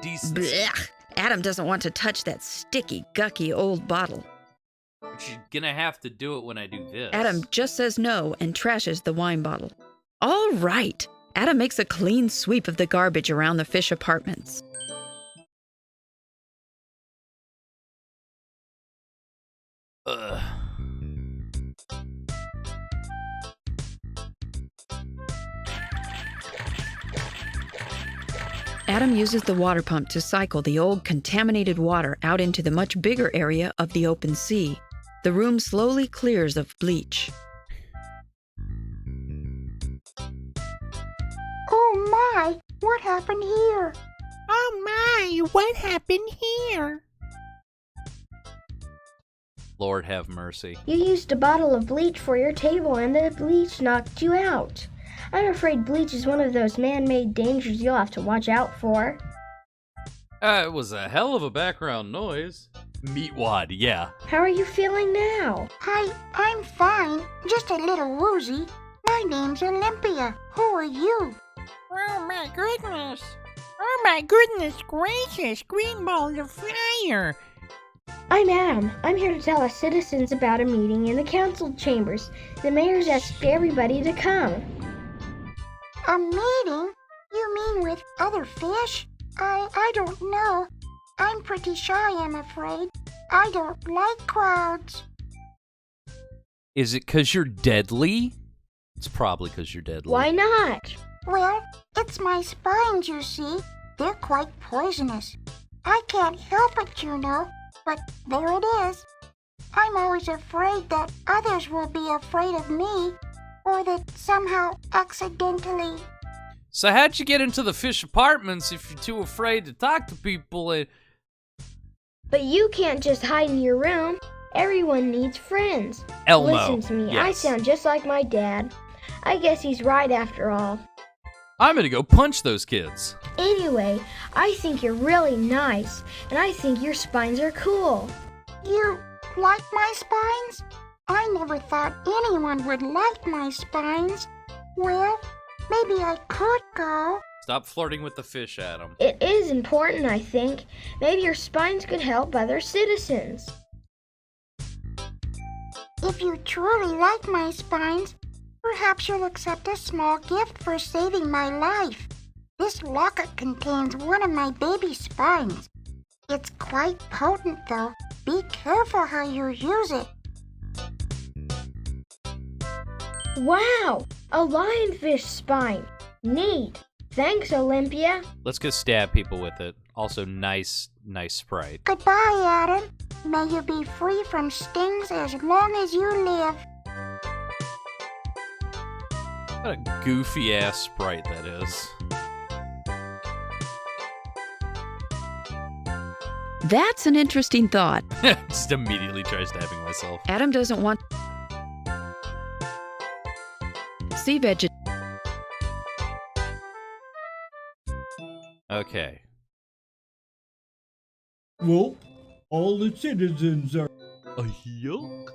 decency? Blech. Adam doesn't want to touch that sticky, gucky old bottle. But she's gonna have to do it when I do this. Adam just says no and trashes the wine bottle. All right. Adam makes a clean sweep of the garbage around the fish apartments. Ugh. Adam uses the water pump to cycle the old contaminated water out into the much bigger area of the open sea. The room slowly clears of bleach. Oh Oh my, what happened here? Oh my, what happened here? Lord have mercy. You used a bottle of bleach for your table and the bleach knocked you out. I'm afraid bleach is one of those man-made dangers you'll have to watch out for. It was a hell of a background noise. Meatwad, yeah. How are you feeling now? I'm fine, just a little woozy. My name's Olympia. Who are you? Oh my goodness. Oh my goodness gracious, green balls of fire. I'm Adam. I'm here to tell our citizens about a meeting in the council chambers. The mayor's asked everybody to come. A meeting? You mean with other fish? I don't know. I'm pretty shy, I'm afraid. I don't like crowds. Is it 'cause you're deadly? It's probably 'cause you're deadly. Why not? Well, it's my spines, you see. They're quite poisonous. I can't help it, you know, but there it is. I'm always afraid that others will be afraid of me, or that somehow accidentally... So how'd you get into the fish apartments if you're too afraid to talk to people? But you can't just hide in your room. Everyone needs friends. Elmo. Listen to me. Yes. I sound just like my dad. I guess he's right after all. I'm gonna go punch those kids. Anyway, I think you're really nice, and I think your spines are cool. You like my spines? I never thought anyone would like my spines. Well, maybe I could go. Stop flirting with the fish, Adam. It is important, I think. Maybe your spines could help other citizens. If you truly like my spines, perhaps you'll accept a small gift for saving my life. This locket contains one of my baby spines. It's quite potent, though. Be careful how you use it. Wow! A lionfish spine. Neat. Thanks, Olympia. Let's go stab people with it. Also, nice sprite. Goodbye, Adam. May you be free from stings as long as you live. What a goofy ass sprite that is. That's an interesting thought. Just immediately try stabbing myself. Adam doesn't want sea veget. Okay. Well, all the citizens are... A yuck?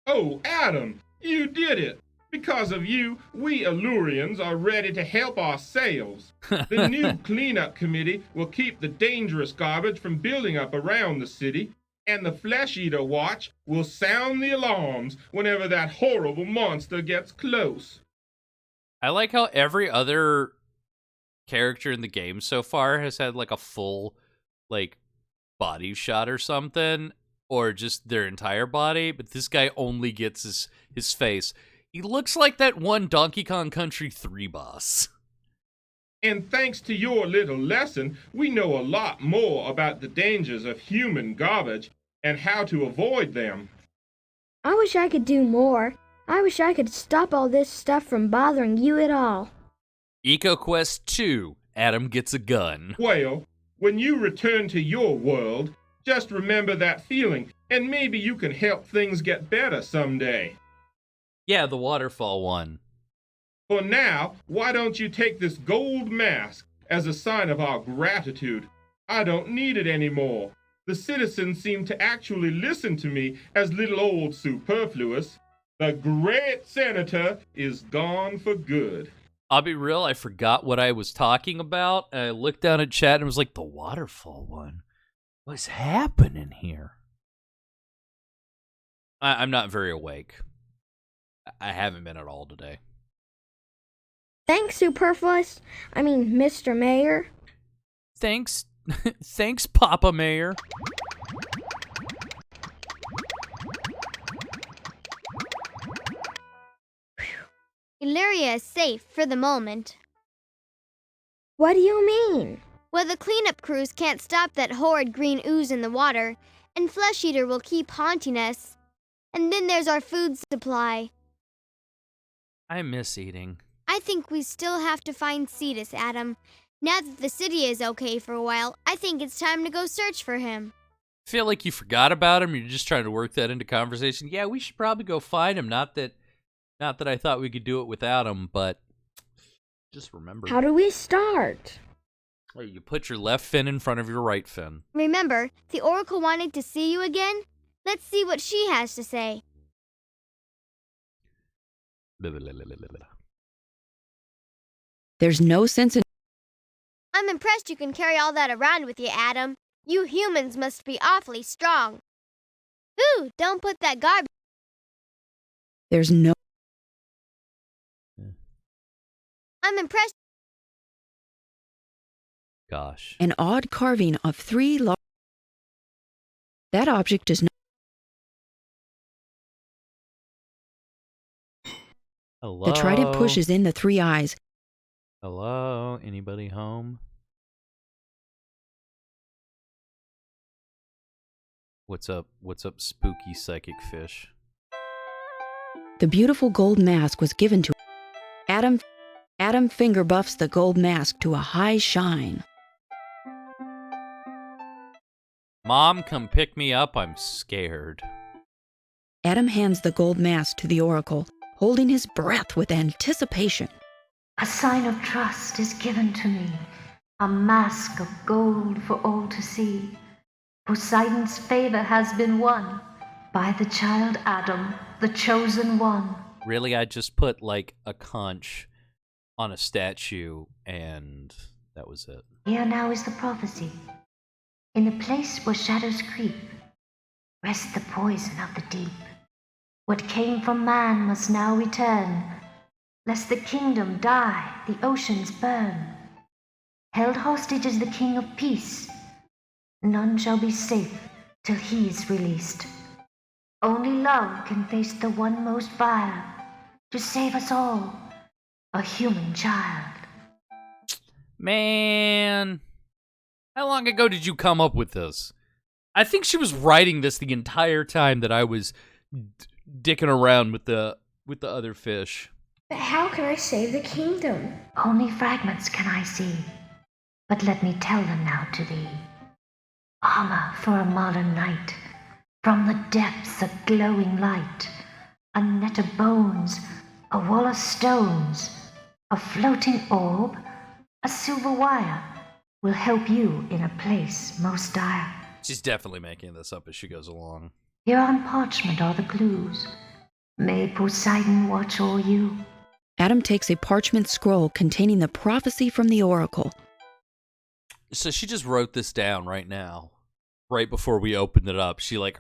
Oh, Adam, you did it! Because of you, we Allurians are ready to help ourselves. The new cleanup committee will keep the dangerous garbage from building up around the city, and the Flesh Eater Watch will sound the alarms whenever that horrible monster gets close. I like how every other character in the game so far has had like a full like body shot or something, or just their entire body, but this guy only gets his face. He looks like that one Donkey Kong Country 3 boss. And thanks to your little lesson, we know a lot more about the dangers of human garbage and how to avoid them. I wish I could do more. I wish I could stop all this stuff from bothering you at all. EcoQuest 2, Adam gets a gun. Well, when you return to your world, just remember that feeling, and maybe you can help things get better someday. Yeah, the waterfall one. For now, why don't you take this gold mask as a sign of our gratitude? I don't need it anymore. The citizens seem to actually listen to me as little old superfluous. The great senator is gone for good. I'll be real, I forgot what I was talking about. I looked down at chat and was like, the waterfall one? What's happening here? I'm not very awake. I haven't been at all today. Thanks, Mr. Mayor. Thanks. Thanks, Papa Mayor. Illyria is safe for the moment. What do you mean? Well, the cleanup crews can't stop that horrid green ooze in the water, and Flesh Eater will keep haunting us. And then there's our food supply. I miss eating. I think we still have to find Cetus, Adam. Now that the city is okay for a while, I think it's time to go search for him. Feel like you forgot about him? You're just trying to work that into conversation? Yeah, we should probably go find him. Not that I thought we could do it without him, but just remember. How do we start? Well, you put your left fin in front of your right fin. Remember, the Oracle wanted to see you again? Let's see what she has to say. There's no sense in... I'm impressed you can carry all that around with you, Adam. You humans must be awfully strong. Ooh, don't put that garbage... There's no... I'm impressed... Gosh. An odd carving of 3 large... That object does not... Hello? The trident pushes in the 3 eyes. Hello? Anybody home? What's up? What's up, spooky psychic fish? The beautiful gold mask was given to Adam. Adam finger buffs the gold mask to a high shine. Mom, come pick me up. I'm scared. Adam hands the gold mask to the Oracle, holding his breath with anticipation. A sign of trust is given to me, a mask of gold for all to see. Poseidon's favor has been won by the child Adam, the chosen one. Really, I just put like a conch on a statue and that was it. Here now is the prophecy. In the place where shadows creep, rests the poison of the deep. What came from man must now return, lest the kingdom die, the oceans burn. Held hostage is the king of peace. None shall be safe till he's released. Only love can face the one most vile, to save us all, a human child. Man, how long ago did you come up with this? I think she was writing this the entire time that I was dicking around with the other fish. But how can I save the kingdom? Only fragments can I see, but let me tell them now to thee. Armor for a modern knight, from the depths a glowing light, a net of bones, a wall of stones, a floating orb, a silver wire, will help you in a place most dire. She's definitely making this up as she goes along. Here on parchment are the clues. May Poseidon watch o'er you. Adam takes a parchment scroll containing the prophecy from the Oracle. So she just wrote this down right now, right before we opened it up. She like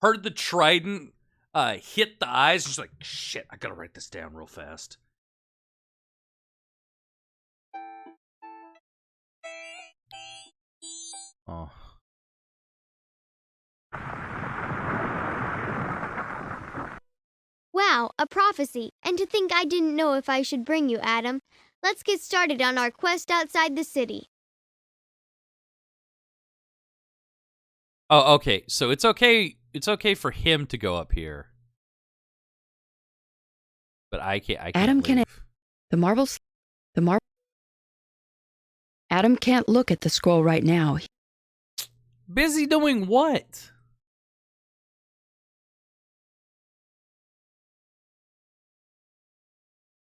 heard the trident hit the eyes. She's like, shit, I gotta write this down real fast. Oh. Wow, a prophecy. And to think I didn't know if I should bring you, Adam. Let's get started on our quest outside the city. Oh, okay. So it's okay. It's okay for him to go up here, but I can't. Adam leave. can. The marbles. Adam can't look at the scroll right now. Busy doing what?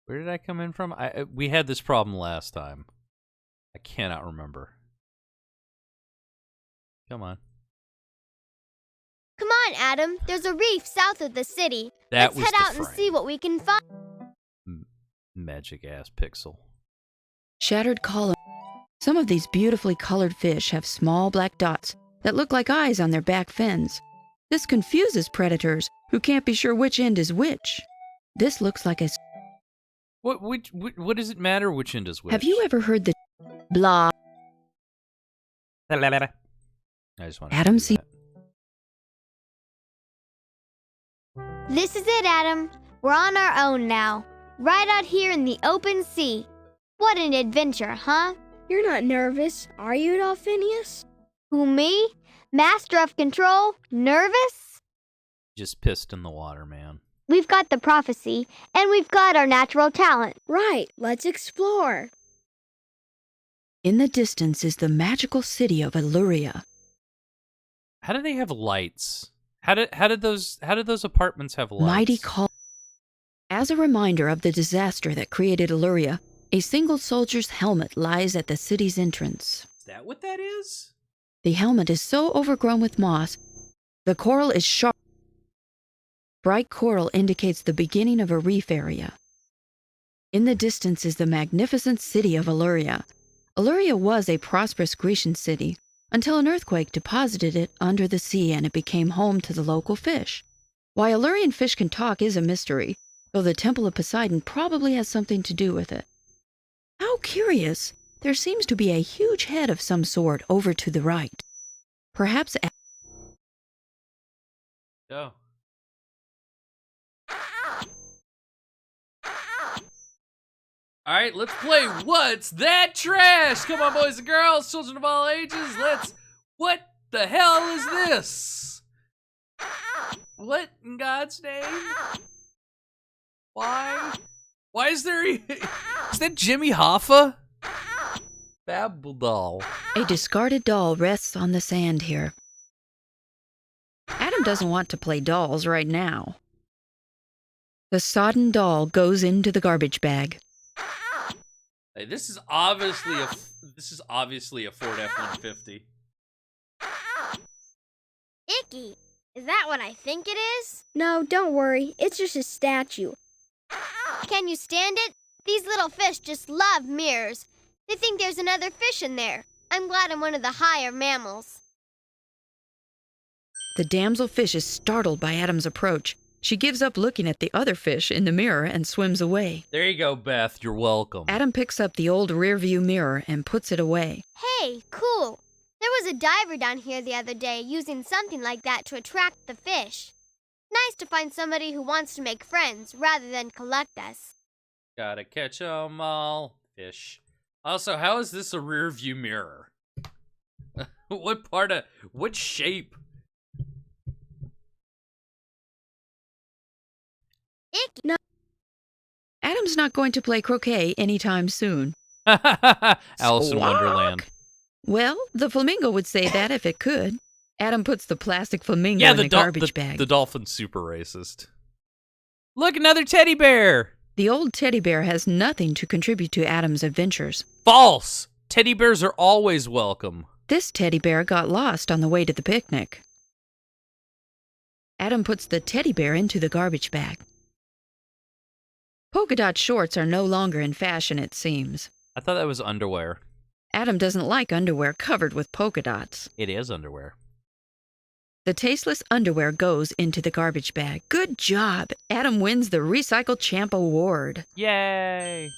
Where did I come in from? We had this problem last time. I cannot remember. Come on. Come on, Adam. There's a reef south of the city. Let's head out and see what we can find. Magic ass pixel. Shattered column. Some of these beautifully colored fish have small black dots that look like eyes on their back fins. This confuses predators who can't be sure which end is which. This looks like a... What does it matter which end is which? Have you ever heard the blah? I just want to Adam see. This is it, Adam. We're on our own now. Right out here in the open sea. What an adventure, huh? You're not nervous, are you, Dolphinius? Who, me? Master of control? Nervous? Just pissed in the water, man. We've got the prophecy, and we've got our natural talent. Right, let's explore. In the distance is the magical city of Illyria. How do they have lights? How did those apartments have lights? Mighty call. As a reminder of the disaster that created Illyria, a single soldier's helmet lies at the city's entrance. Is that what that is? The helmet is so overgrown with moss, the coral is sharp. Bright coral indicates the beginning of a reef area. In the distance is the magnificent city of Illyria. Illyria was a prosperous Grecian city until an earthquake deposited it under the sea and it became home to the local fish. Why Illyrian fish can talk is a mystery, though the Temple of Poseidon probably has something to do with it. How curious! There seems to be a huge head of some sort over to the right. Perhaps... Oh. All right, let's play What's That Trash? Come on, boys and girls, children of all ages, What the hell is this? What in God's name? Why? Why is there... Is that Jimmy Hoffa? Babble doll. A discarded doll rests on the sand here. Adam doesn't want to play dolls right now. The sodden doll goes into the garbage bag. Hey, this is obviously a Ford F-150. Icky. Is that what I think it is? No, don't worry. It's just a statue. Can you stand it? These little fish just love mirrors. They think there's another fish in there. I'm glad I'm one of the higher mammals. The damselfish is startled by Adam's approach. She gives up looking at the other fish in the mirror and swims away. There you go, Beth. You're welcome. Adam picks up the old rearview mirror and puts it away. Hey, cool. There was a diver down here the other day using something like that to attract the fish. Nice to find somebody who wants to make friends rather than collect us. Gotta catch 'em all. Fish. Also, how is this a rear view mirror? What shape? Icky. No. Adam's not going to play croquet anytime soon. Alice in Wonderland. Well, the flamingo would say that if it could. Adam puts the plastic flamingo in the garbage bag. The dolphin's super racist. Look, another teddy bear! The old teddy bear has nothing to contribute to Adam's adventures. False! Teddy bears are always welcome. This teddy bear got lost on the way to the picnic. Adam puts the teddy bear into the garbage bag. Polka dot shorts are no longer in fashion, it seems. I thought that was underwear. Adam doesn't like underwear covered with polka dots. It is underwear. The tasteless underwear goes into the garbage bag. Good job! Adam wins the Recycle Champ Award. Yay!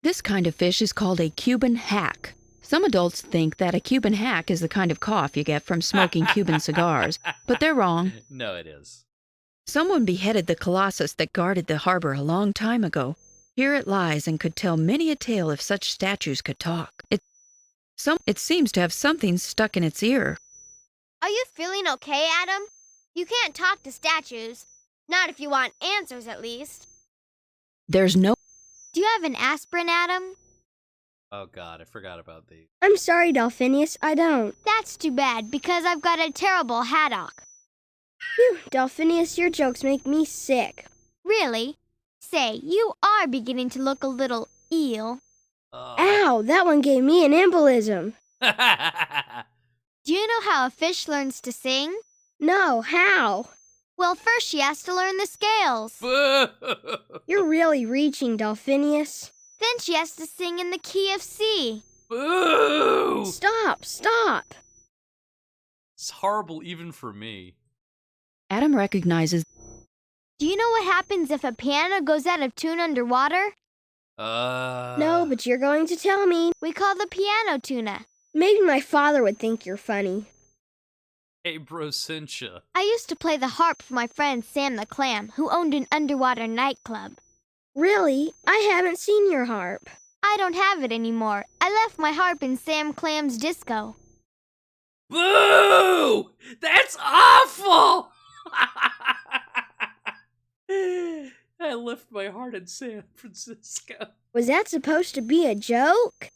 This kind of fish is called a Cuban hack. Some adults think that a Cuban hack is the kind of cough you get from smoking Cuban cigars, but they're wrong. No, it is. Someone beheaded the colossus that guarded the harbor a long time ago. Here it lies and could tell many a tale if such statues could talk. It seems to have something stuck in its ear. Are you feeling okay, Adam? You can't talk to statues. Not if you want answers, at least. There's no... Do you have an aspirin, Adam? Oh God, I forgot about these. I'm sorry, Dolphinius, I don't. That's too bad, because I've got a terrible haddock. Phew, Dolphinius, your jokes make me sick. Really? Say, you are beginning to look a little eel. Ow, that one gave me an embolism. Do you know how a fish learns to sing? No, how? Well, first she has to learn the scales. You're really reaching, Dolphinius. Then she has to sing in the key of C. Boo! Stop! It's horrible even for me. Adam recognizes... Do you know what happens if a piano goes out of tune underwater? No, but you're going to tell me. We call the piano tuna. Maybe my father would think you're funny. Hey, bro, Cincha. I used to play the harp for my friend Sam the Clam, who owned an underwater nightclub. Really? I haven't seen your harp. I don't have it anymore. I left my harp in Sam Clam's disco. Boo! That's awful! I left my heart in San Francisco. Was that supposed to be a joke?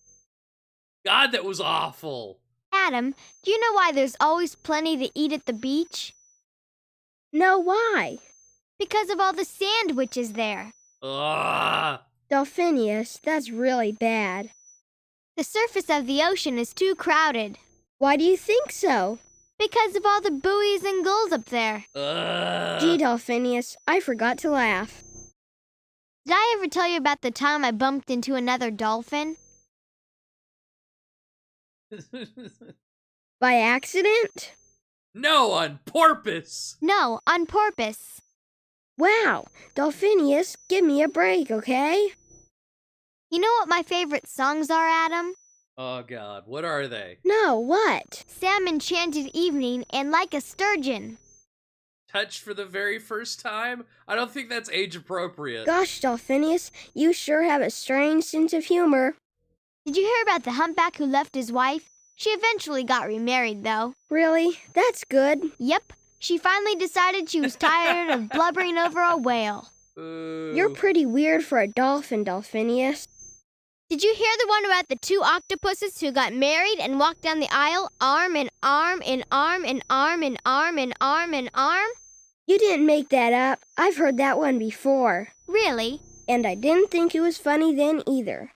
God, that was awful. Adam, do you know why there's always plenty to eat at the beach? No, why? Because of all the sandwiches there. Ugh. Delphinius, that's really bad. The surface of the ocean is too crowded. Why do you think so? Because of all the buoys and gulls up there. Gee, Delphinius, I forgot to laugh. Did I ever tell you about the time I bumped into another dolphin? By accident? No, on porpoise. No, on purpose. Wow, Delphinius, give me a break, okay? You know what my favorite songs are, Adam? Oh, God, what are they? No, what? Sam Enchanted Evening and Like a Sturgeon. Touched for the very first time? I don't think that's age appropriate. Gosh, Delphinius, you sure have a strange sense of humor. Did you hear about the humpback who left his wife? She eventually got remarried, though. Really? That's good. Yep. She finally decided she was tired of blubbering over a whale. You're pretty weird for a dolphin, Delphinius. Did you hear the one about the two octopuses who got married and walked down the aisle arm in arm in arm in arm in arm in arm in arm? You didn't make that up. I've heard that one before. Really? And I didn't think it was funny then either.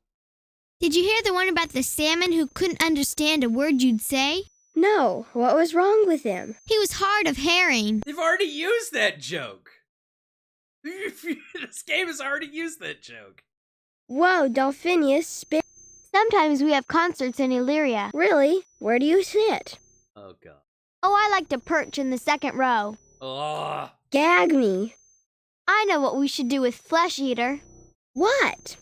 Did you hear the one about the salmon who couldn't understand a word you'd say? No. What was wrong with him? He was hard of hearing. They've already used that joke. This game has already used that joke. Whoa, Delphinius, Sometimes we have concerts in Illyria. Really? Where do you sit? Oh, God. Oh, I like to perch in the second row. Ugh. Gag me. I know what we should do with Flesh Eater. What?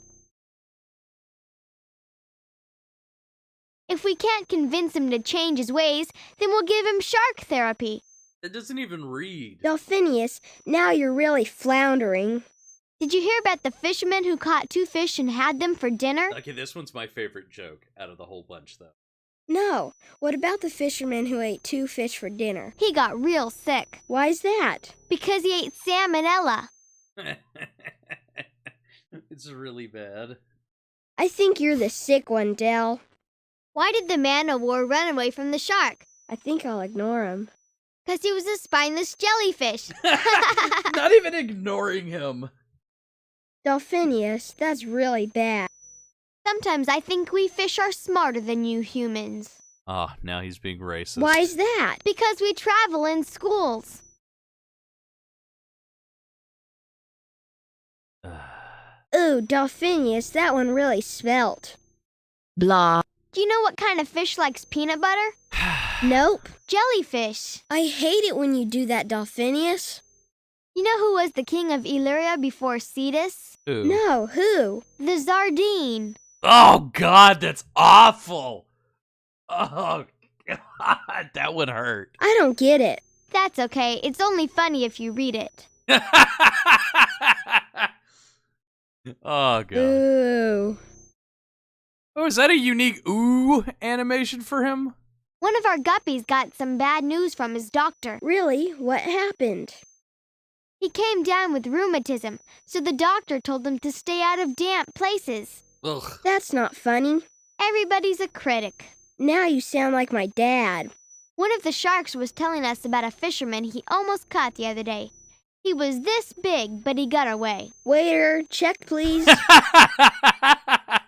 If we can't convince him to change his ways, then we'll give him shark therapy. That doesn't even read. Delphinius, now you're really floundering. Did you hear about the fisherman who caught 2 fish and had them for dinner? Okay, this one's my favorite joke out of the whole bunch, though. No. What about the fisherman who ate 2 fish for dinner? He got real sick. Why's that? Because he ate salmonella. It's really bad. I think you're the sick one, Del. Why did the man o' war run away from the shark? I think I'll ignore him. Because he was a spineless jellyfish. Not even ignoring him. Delphinius, that's really bad. Sometimes I think we fish are smarter than you humans. Ah, now he's being racist. Why's that? Because we travel in schools. Ooh, Delphinius, that one really spelt. Blah. Do you know what kind of fish likes peanut butter? Nope. Jellyfish. I hate it when you do that, Delphinius. You know who was the king of Illyria before Cetus? Who? No, who? The Zardine. Oh, God, that's awful. Oh, God, that would hurt. I don't get it. That's okay. It's only funny if you read it. Oh, God. Ooh. Oh, is that a unique ooh animation for him? One of our guppies got some bad news from his doctor. Really? What happened? He came down with rheumatism, so the doctor told him to stay out of damp places. Ugh. That's not funny. Everybody's a critic. Now you sound like my dad. One of the sharks was telling us about a fisherman he almost caught the other day. He was this big, but he got away. Waiter, check please.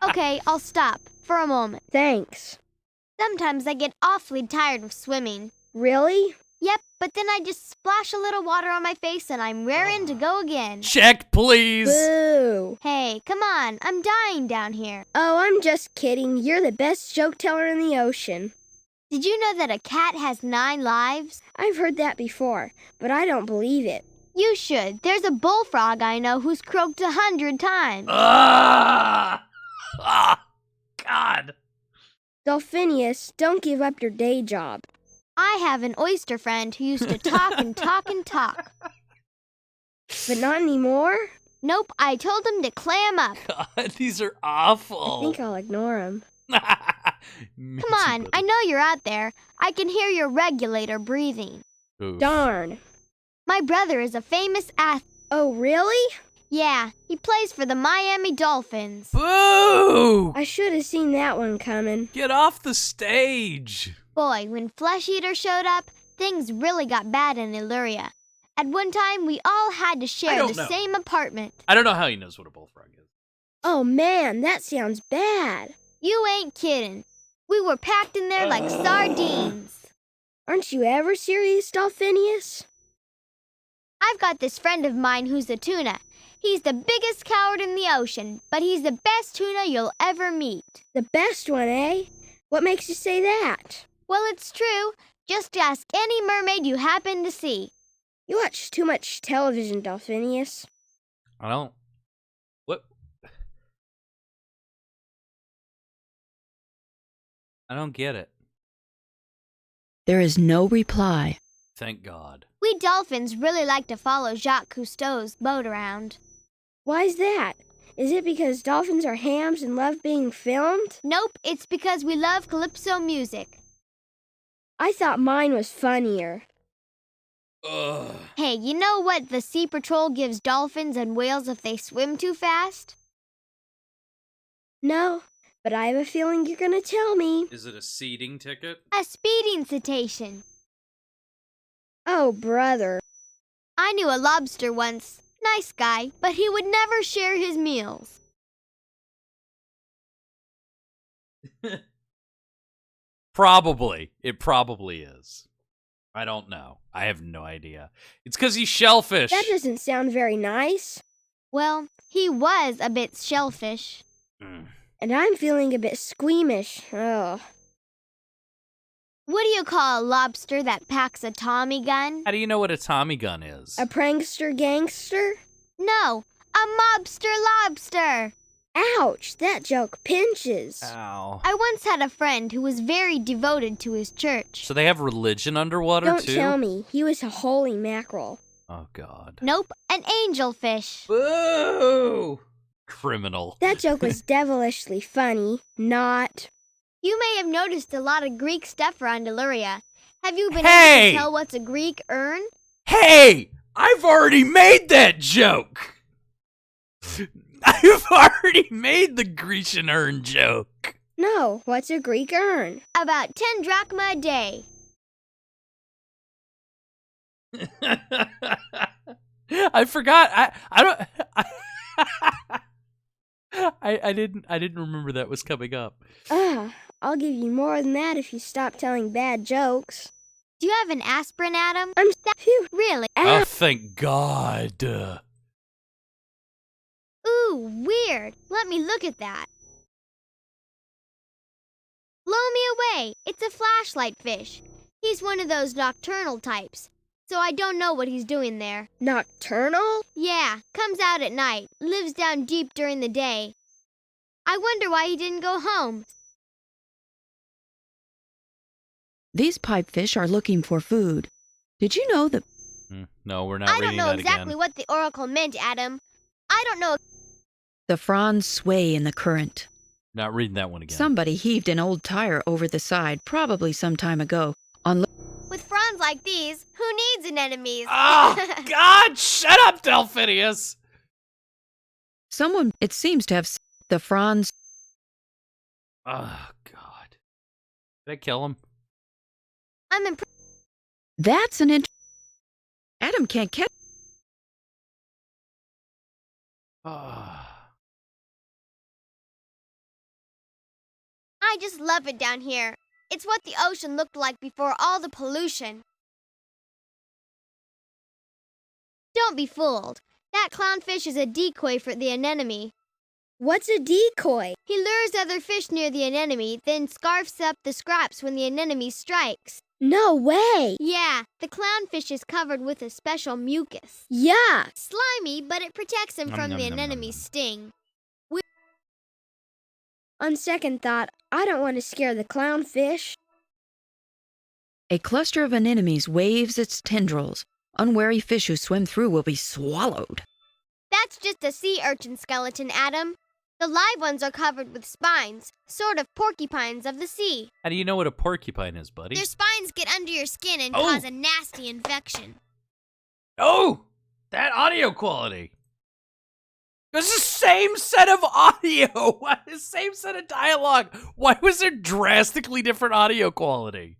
Okay, I'll stop for a moment. Thanks. Sometimes I get awfully tired of swimming. Really? Yep, but then I just splash a little water on my face and I'm raring to go again. Check, please. Boo. Hey, come on, I'm dying down here. Oh, I'm just kidding. You're the best joke teller in the ocean. Did you know that a cat has 9 lives? I've heard that before, but I don't believe it. You should. There's a bullfrog I know who's croaked 100 times. God. Delphinius, don't give up your day job. I have an oyster friend who used to talk and talk and talk. But not anymore? Nope, I told him to clam up. God, these are awful. I think I'll ignore him. Come on, I know you're out there. I can hear your regulator breathing. Oof. Darn. My brother is a famous athlete. Oh, really? Yeah, he plays for the Miami Dolphins. Boo! I should have seen that one coming. Get off the stage. Boy, when Flesh Eater showed up, things really got bad in Illyria. At one time, we all had to share the same apartment. I don't know how he knows what a bullfrog is. Oh, man, that sounds bad. You ain't kidding. We were packed in there like sardines. Aren't you ever serious, Dolphinius? I've got this friend of mine who's a tuna. He's the biggest coward in the ocean, but he's the best tuna you'll ever meet. The best one, eh? What makes you say that? Well, it's true. Just ask any mermaid you happen to see. You watch too much television, Dolphinius. I don't. What? I don't get it. There is no reply. Thank God. We dolphins really like to follow Jacques Cousteau's boat around. Why's that? Is it because dolphins are hams and love being filmed? Nope, it's because we love calypso music. I thought mine was funnier. Ugh. Hey, you know what the Sea Patrol gives dolphins and whales if they swim too fast? No, but I have a feeling you're gonna tell me. Is it a seating ticket? A speeding citation. Oh, brother. I knew a lobster once. Nice guy, but he would never share his meals. Probably. It probably is. I don't know. I have no idea. It's because he's shellfish. That doesn't sound very nice. Well, he was a bit shellfish. And I'm feeling a bit squeamish. Ugh. What do you call a lobster that packs a Tommy gun? How do you know what a Tommy gun is? A prankster gangster? No, a mobster lobster. Ouch, that joke pinches. Ow. I once had a friend who was very devoted to his church. So they have religion underwater, Don't too? tell me. He was a holy mackerel. Oh, God. Nope, an angelfish. Boo! Criminal. That joke was devilishly funny. Not. You may have noticed a lot of Greek stuff around Illyria. Have you been Hey! able to tell what's a Greek urn? Hey! I've already made that joke! I've already made the Grecian urn joke. No, what's a Greek urn? About 10 drachma a day. I forgot. I don't. I didn't remember that was coming up. I'll give you more than that if you stop telling bad jokes. Do you have an aspirin, Adam? Phew. Really? Oh, thank God. Ooh, weird. Let me look at that. Blow me away. It's a flashlight fish. He's one of those nocturnal types, so I don't know what he's doing there. Nocturnal? Yeah, comes out at night, lives down deep during the day. I wonder why he didn't go home. These pipefish are looking for food. Did you know that? No, we're not I don't reading know that exactly again. what the oracle meant, Adam. I don't know. The fronds sway in the current. Not reading that one again. Somebody heaved an old tire over the side, probably some time ago. With fronds like these, who needs an enemies? Oh, God, shut up, Delphinius! Someone, it seems to have the fronds. Oh, God. Did I kill him? I'm impressed. That's an Adam can't catch. I just love it down here. It's what the ocean looked like before all the pollution. Don't be fooled. That clownfish is a decoy for the anemone. What's a decoy? He lures other fish near the anemone, then scarfs up the scraps when the anemone strikes. No way! Yeah, the clownfish is covered with a special mucus. Yuck! Slimy, but it protects him from the anemone's sting. On second thought, I don't want to scare the clownfish. A cluster of anemones waves its tendrils. Unwary fish who swim through will be swallowed. That's just a sea urchin skeleton, Adam. The live ones are covered with spines, sort of porcupines of the sea. How do you know what a porcupine is, buddy? Their spines get under your skin and cause a nasty infection. Oh! That audio quality! It was the same set of audio! The same set of dialogue! Why was there drastically different audio quality?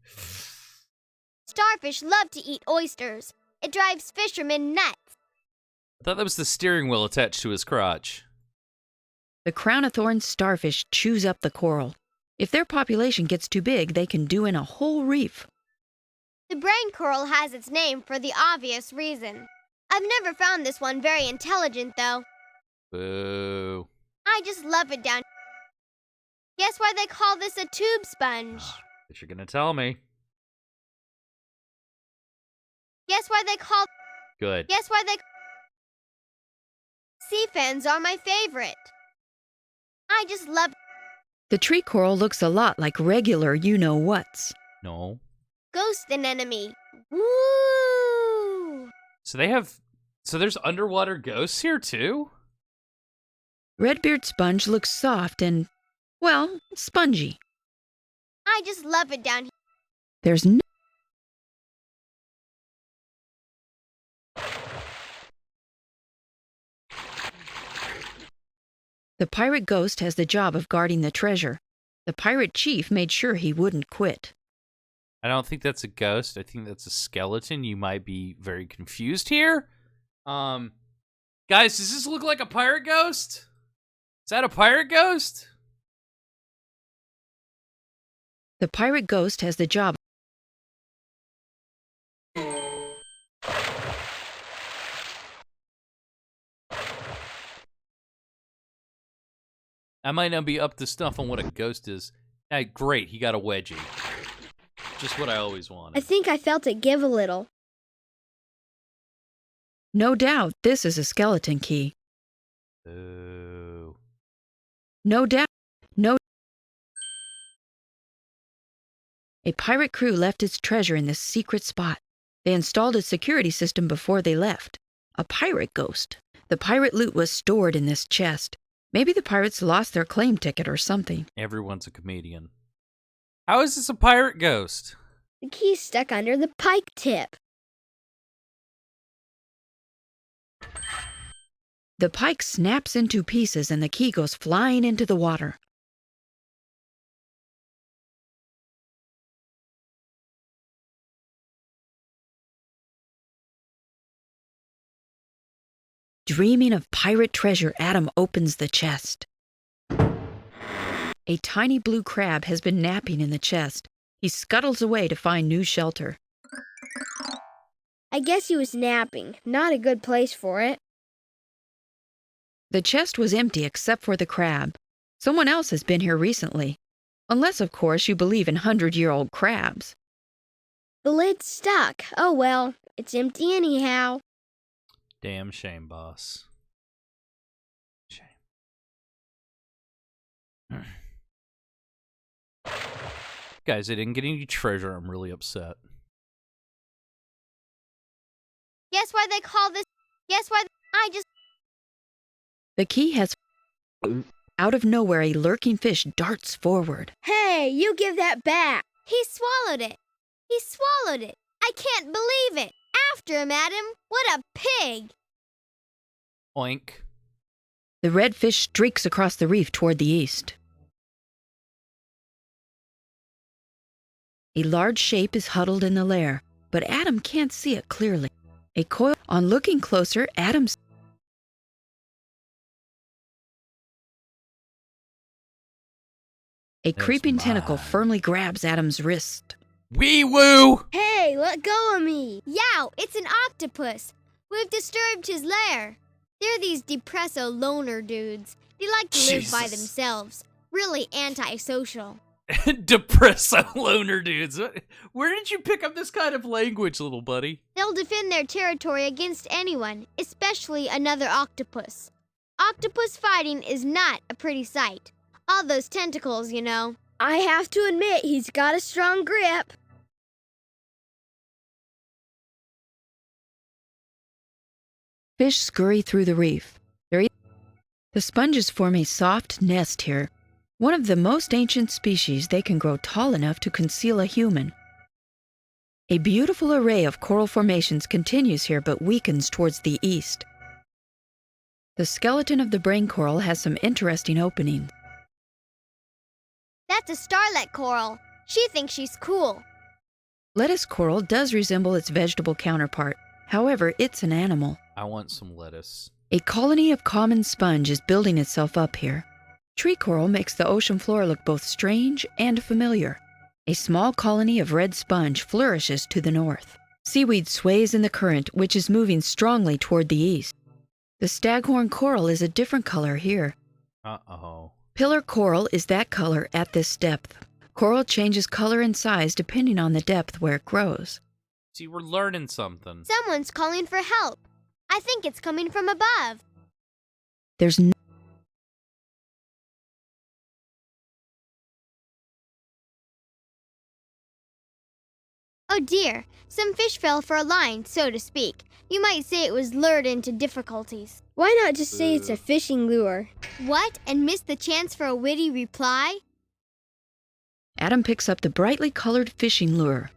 Starfish love to eat oysters. It drives fishermen nuts. I thought that was the steering wheel attached to his crotch. The crown-of-thorns starfish chews up the coral. If their population gets too big, they can do in a whole reef. The brain coral has its name for the obvious reason. I've never found this one very intelligent, though. Boo. I just love it down. Guess why they call this a tube sponge? But you're gonna tell me. Guess why they call... Good. Guess why they... Sea fans are my favorite. I just love... The tree coral looks a lot like regular you-know-whats. No. Ghost anemone. Woo! So there's underwater ghosts here too? Redbeard sponge looks soft and, well, spongy. I just love it down here. There's no... The pirate ghost has the job of guarding the treasure. The pirate chief made sure he wouldn't quit. I don't think that's a ghost. I think that's a skeleton. You might be very confused here. Guys, does this look like a pirate ghost? Is that a pirate ghost? The pirate ghost has the job. I might not be up to stuff on what a ghost is. Hey, great, he got a wedgie. Just what I always wanted. I think I felt it give a little. No doubt, this is a skeleton key. Ooh. No doubt. No. A pirate crew left its treasure in this secret spot. They installed a security system before they left. A pirate ghost. The pirate loot was stored in this chest. Maybe the pirates lost their claim ticket or something. Everyone's a comedian. How is this a pirate ghost? The key's stuck under the pike tip. The pike snaps into pieces and the key goes flying into the water. Dreaming of pirate treasure, Adam opens the chest. A tiny blue crab has been napping in the chest. He scuttles away to find new shelter. I guess he was napping. Not a good place for it. The chest was empty except for the crab. Someone else has been here recently. Unless, of course, you believe in 100-year-old crabs. The lid's stuck. Oh well, it's empty anyhow. Damn shame, boss. Shame. Guys, I didn't get any treasure. I'm really upset. Guess why they call this... Guess why... I just... The key has... Out of nowhere, a lurking fish darts forward. Hey, you give that back. He swallowed it. He swallowed it. I can't believe it. After him, Adam. What a pig. Oink. The red fish streaks across the reef toward the east. A large shape is huddled in the lair, but Adam can't see it clearly. A coil... On looking closer, Adam's... A creeping tentacle firmly grabs Adam's wrist. Wee woo! Hey, let go of me. Yow, it's an octopus. We've disturbed his lair. They're these depresso loner dudes. They like to live by themselves. Really antisocial. Depresso loner dudes. Where did you pick up this kind of language, little buddy? They'll defend their territory against anyone, especially another octopus. Octopus fighting is not a pretty sight. All those tentacles, you know. I have to admit, he's got a strong grip. Fish scurry through the reef. The sponges form a soft nest here. One of the most ancient species, they can grow tall enough to conceal a human. A beautiful array of coral formations continues here but weakens towards the east. The skeleton of the brain coral has some interesting openings. That's a starlet coral. She thinks she's cool. Lettuce coral does resemble its vegetable counterpart. However, it's an animal. I want some lettuce. A colony of common sponge is building itself up here. Tree coral makes the ocean floor look both strange and familiar. A small colony of red sponge flourishes to the north. Seaweed sways in the current, which is moving strongly toward the east. The staghorn coral is a different color here. Uh-oh. Pillar coral is that color at this depth. Coral changes color and size depending on the depth where it grows. See, we're learning something. Someone's calling for help. I think it's coming from above. There's no Oh dear, some fish fell for a line, so to speak. You might say it was lured into difficulties. Why not just say it's a fishing lure? What, and miss the chance for a witty reply? Adam picks up the brightly colored fishing lure.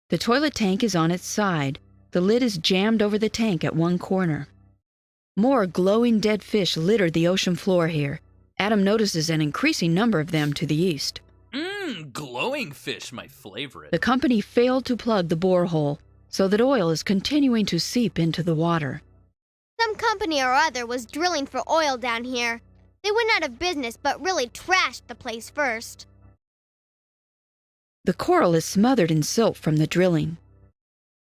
The toilet tank is on its side. The lid is jammed over the tank at one corner. More glowing dead fish litter the ocean floor here. Adam notices an increasing number of them to the east. Glowing fish, my favorite. The company failed to plug the borehole, so that oil is continuing to seep into the water. Some company or other was drilling for oil down here. They went out of business but really trashed the place first. The coral is smothered in silt from the drilling.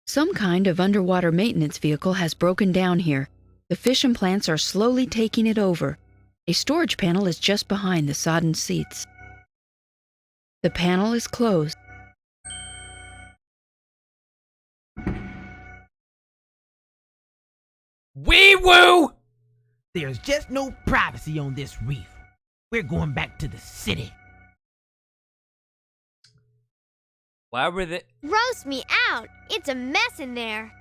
Some kind of underwater maintenance vehicle has broken down here. The fish and plants are slowly taking it over. A storage panel is just behind the sodden seats. The panel is closed. Wee woo! There's just no privacy on this reef. We're going back to the city. Why were they... Roast me out! It's a mess in there.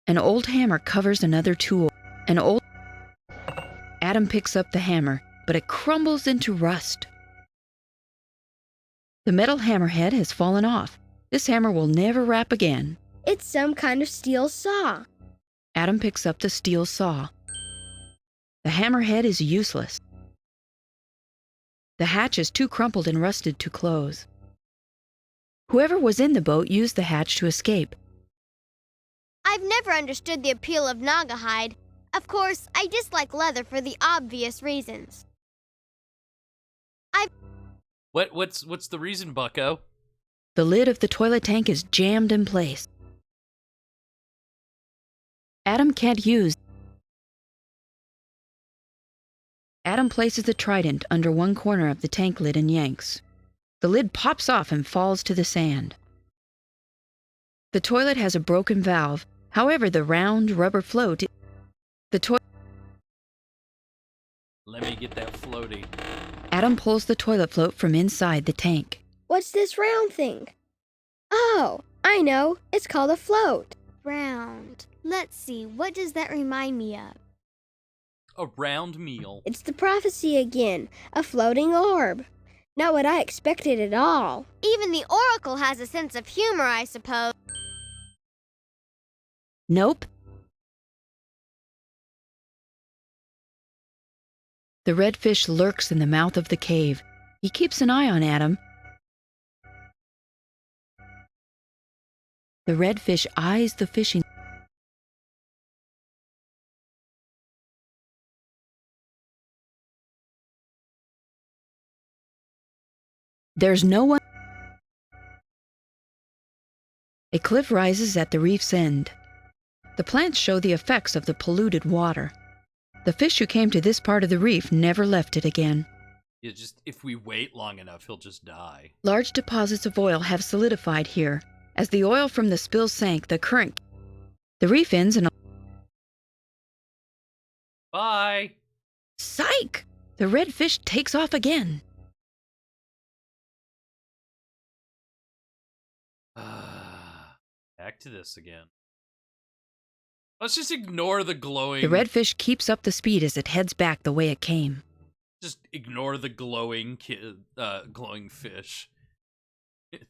An old hammer covers another tool. Adam picks up the hammer, but it crumbles into rust. The metal hammerhead has fallen off. This hammer will never rap again. It's some kind of steel saw. Adam picks up the steel saw. The hammerhead is useless. The hatch is too crumpled and rusted to close. Whoever was in the boat used the hatch to escape. I've never understood the appeal of naga hide. Of course, I dislike leather for the obvious reasons. What's the reason, bucko? The lid of the toilet tank is jammed in place. Adam places the trident under one corner of the tank lid and yanks. The lid pops off and falls to the sand. The toilet has a broken valve. However, the round rubber float... Let me get that floaty. Adam pulls the toilet float from inside the tank. What's this round thing? Oh, I know. It's called a float. Round. Let's see, what does that remind me of? A round meal. It's the prophecy again. A floating orb. Not what I expected at all. Even the Oracle has a sense of humor, I suppose. Nope. The red fish lurks in the mouth of the cave. He keeps an eye on Adam. The red fish eyes the fishing. There's no one. A cliff rises at the reef's end. The plants show the effects of the polluted water. The fish who came to this part of the reef never left it again. Yeah, just if we wait long enough, he'll just die. Large deposits of oil have solidified here. As the oil from the spill sank, the reef ends in a... Bye! Psych! The red fish takes off again. Back to this again. Let's just ignore the glowing... The redfish keeps up the speed as it heads back the way it came. Just ignore the glowing glowing fish.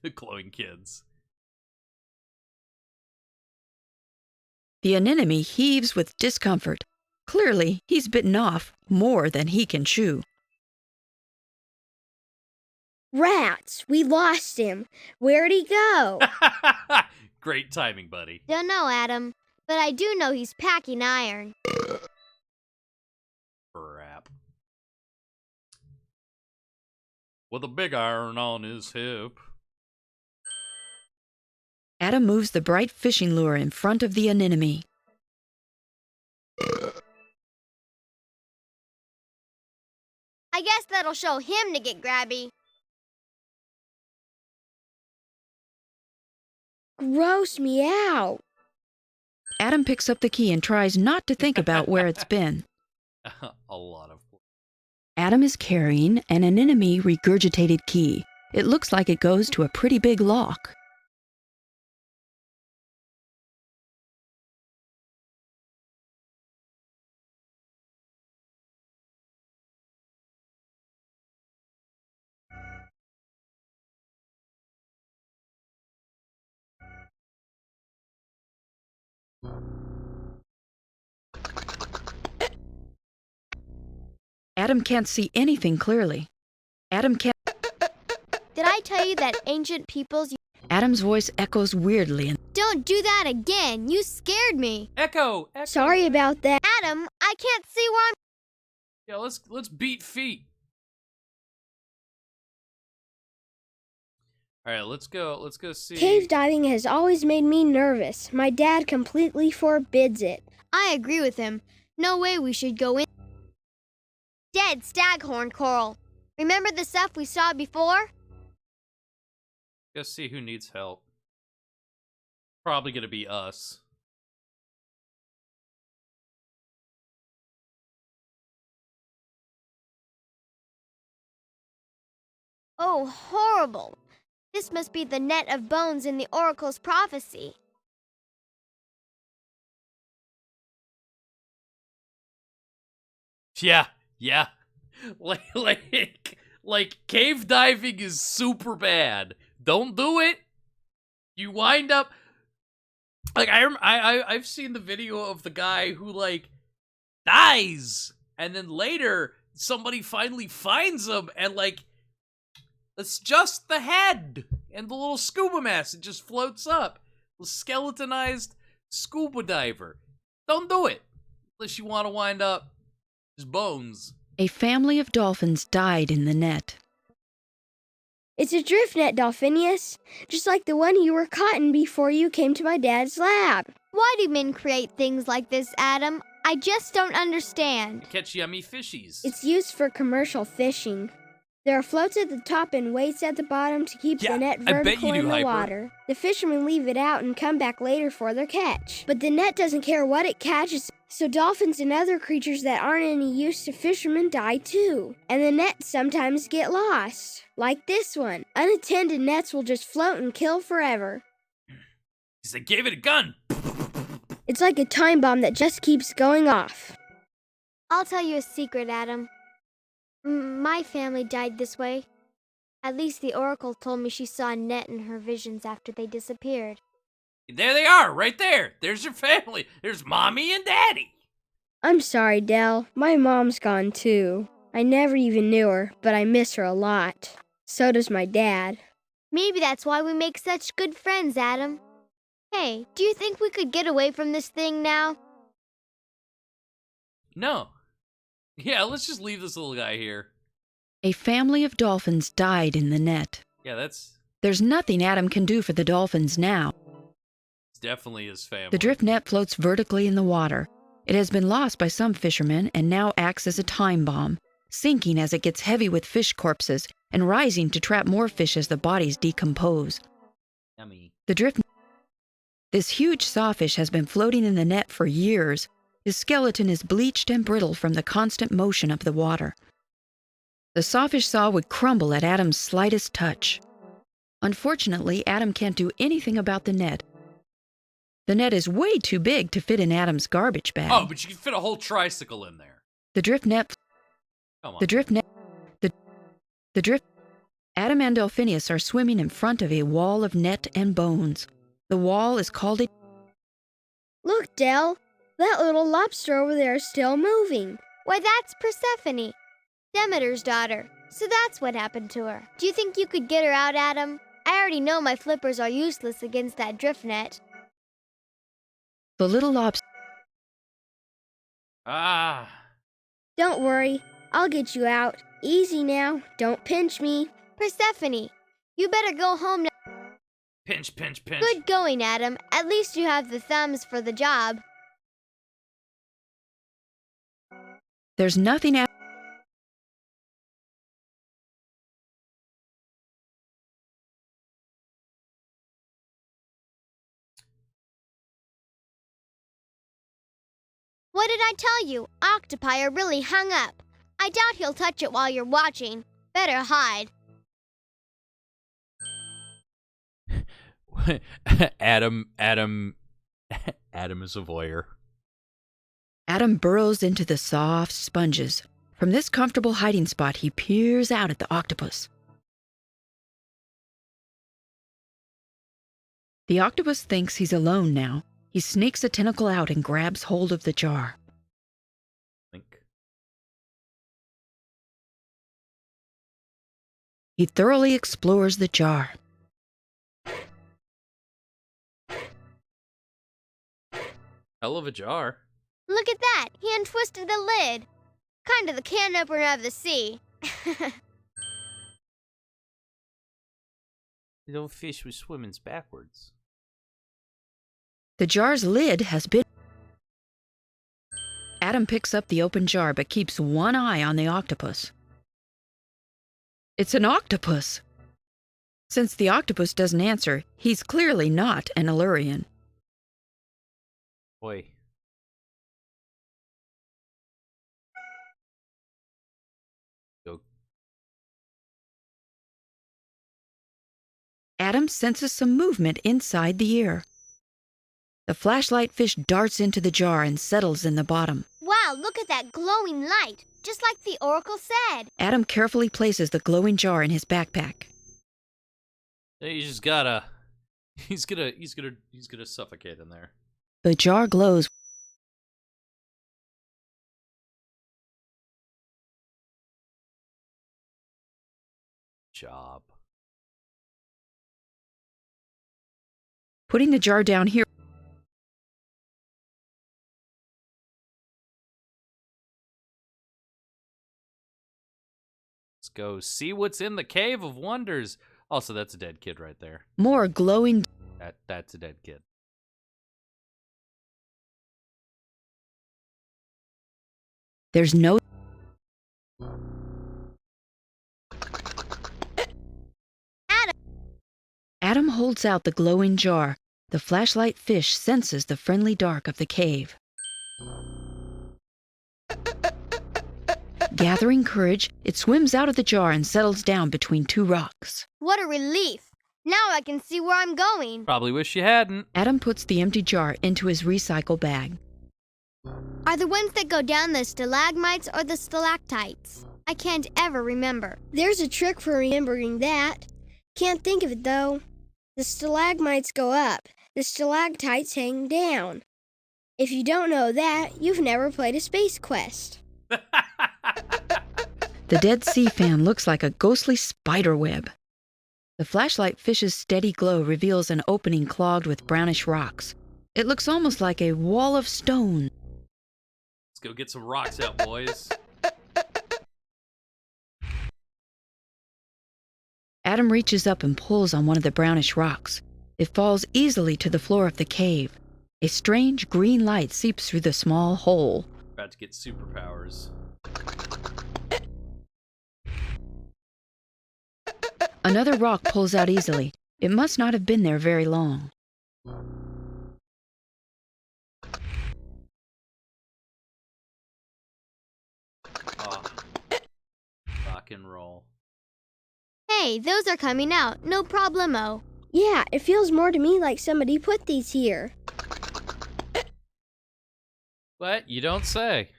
The glowing kids. The anemone heaves with discomfort. Clearly, he's bitten off more than he can chew. Rats, we lost him. Where'd he go? Great timing, buddy. Don't know, Adam, but I do know he's packing iron. Crap. With a big iron on his hip. Adam moves the bright fishing lure in front of the anemone. I guess that'll show him to get grabby. Gross me out. Adam picks up the key and tries not to think about where it's been. A lot of... Adam is carrying an anemone regurgitated key. It looks like it goes to a pretty big lock. Adam can't see anything clearly. Adam can't... Did I tell you that ancient peoples... Adam's voice echoes weirdly and... Don't do that again. You scared me. Echo! Sorry about that. Adam, I can't see where I'm... Yeah, let's beat feet. Alright, let's go see... Cave diving has always made me nervous. My dad completely forbids it. I agree with him. No way we should go in. Dead staghorn coral. Remember the stuff we saw before? Go see who needs help. Probably gonna be us. Oh, horrible. This must be the net of bones in the oracle's prophecy. Yeah. Like cave diving is super bad. Don't do it. You wind up like I've seen the video of the guy who like dies and then later somebody finally finds him and like it's just the head and the little scuba mask. It just floats up. The skeletonized scuba diver. Don't do it unless you want to wind up just bones. A family of dolphins died in the net. It's a drift net, Dolphinius. Just like the one you were caught in before you came to my dad's lab. Why do men create things like this, Adam? I just don't understand. Catch yummy fishies. It's used for commercial fishing. There are floats at the top and weights at the bottom to keep the net vertical in the water. The fishermen leave it out and come back later for their catch. But the net doesn't care what it catches, so dolphins and other creatures that aren't any use to fishermen die too. And the nets sometimes get lost. Like this one. Unattended nets will just float and kill forever. Because they gave it a gun. It's like a time bomb that just keeps going off. I'll tell you a secret, Adam. My family died this way. At least the oracle told me she saw a net in her visions after they disappeared. There they are, right there. There's your family. There's Mommy and Daddy. I'm sorry, Del. My mom's gone too. I never even knew her, but I miss her a lot. So does my dad. Maybe that's why we make such good friends, Adam. Hey, do you think we could get away from this thing now? No. Yeah, let's just leave this little guy here. A family of dolphins died in the net. Yeah, that's... There's nothing Adam can do for the dolphins now. It's definitely his family. The drift net floats vertically in the water. It has been lost by some fishermen and now acts as a time bomb, sinking as it gets heavy with fish corpses and rising to trap more fish as the bodies decompose. Yummy. This huge sawfish has been floating in the net for years. His skeleton is bleached and brittle from the constant motion of the water. The sawfish saw would crumble at Adam's slightest touch. Unfortunately, Adam can't do anything about the net. The net is way too big to fit in Adam's garbage bag. Oh, but you can fit a whole tricycle in there. The drift net. Come on. The drift net. The drift. Adam and Delphinius are swimming in front of a wall of net and bones. The wall is called a... Look, Del. That little lobster over there is still moving. Why, that's Persephone, Demeter's daughter. So that's what happened to her. Do you think you could get her out, Adam? I already know my flippers are useless against that drift net. The little lobster... Ah. Don't worry. I'll get you out. Easy now. Don't pinch me. Persephone, you better go home now. Pinch, pinch, pinch. Good going, Adam. At least you have the thumbs for the job. There's nothing... What did I tell you? Octopi are really hung up. I doubt he'll touch it while you're watching. Better hide. Adam is a voyeur. Adam burrows into the soft sponges. From this comfortable hiding spot, he peers out at the octopus. The octopus thinks he's alone now. He sneaks a tentacle out and grabs hold of the jar. Link. He thoroughly explores the jar. Hell of a jar. Look at that. He untwisted the lid. Kind of the can opener of the sea. The old fish was swimming backwards. The jar's lid has been... Adam picks up the open jar but keeps one eye on the octopus. It's an octopus! Since the octopus doesn't answer, he's clearly not an Illyrian. Boy. Go. Adam senses some movement inside the ear. The flashlight fish darts into the jar and settles in the bottom. Wow, look at that glowing light, just like the oracle said. Adam carefully places the glowing jar in his backpack. You just gotta... He's gonna suffocate in there. The jar glows. Job. Putting the jar down here. Let's go see what's in the Cave of Wonders. Also, that's a dead kid right there. More glowing... That's a dead kid. There's no... Adam holds out the glowing jar. The flashlight fish senses the friendly dark of the cave. Gathering courage, it swims out of the jar and settles down between two rocks. What a relief! Now I can see where I'm going. Probably wish you hadn't. Adam puts the empty jar into his recycle bag. Are the ones that go down the stalagmites or the stalactites? I can't ever remember. There's a trick for remembering that. Can't think of it, though. The stalagmites go up. The stalactites hang down. If you don't know that, you've never played a space quest. The Dead Sea fan looks like a ghostly spider web. The flashlight fish's steady glow reveals an opening clogged with brownish rocks. It looks almost like a wall of stone. Let's go get some rocks out, boys. Adam reaches up and pulls on one of the brownish rocks. It falls easily to the floor of the cave. A strange green light seeps through the small hole. About to get superpowers. Another rock pulls out easily. It must not have been there very long. Oh. Rock and roll. Hey, those are coming out. No problemo. Yeah, it feels more to me like somebody put these here. What? You don't say.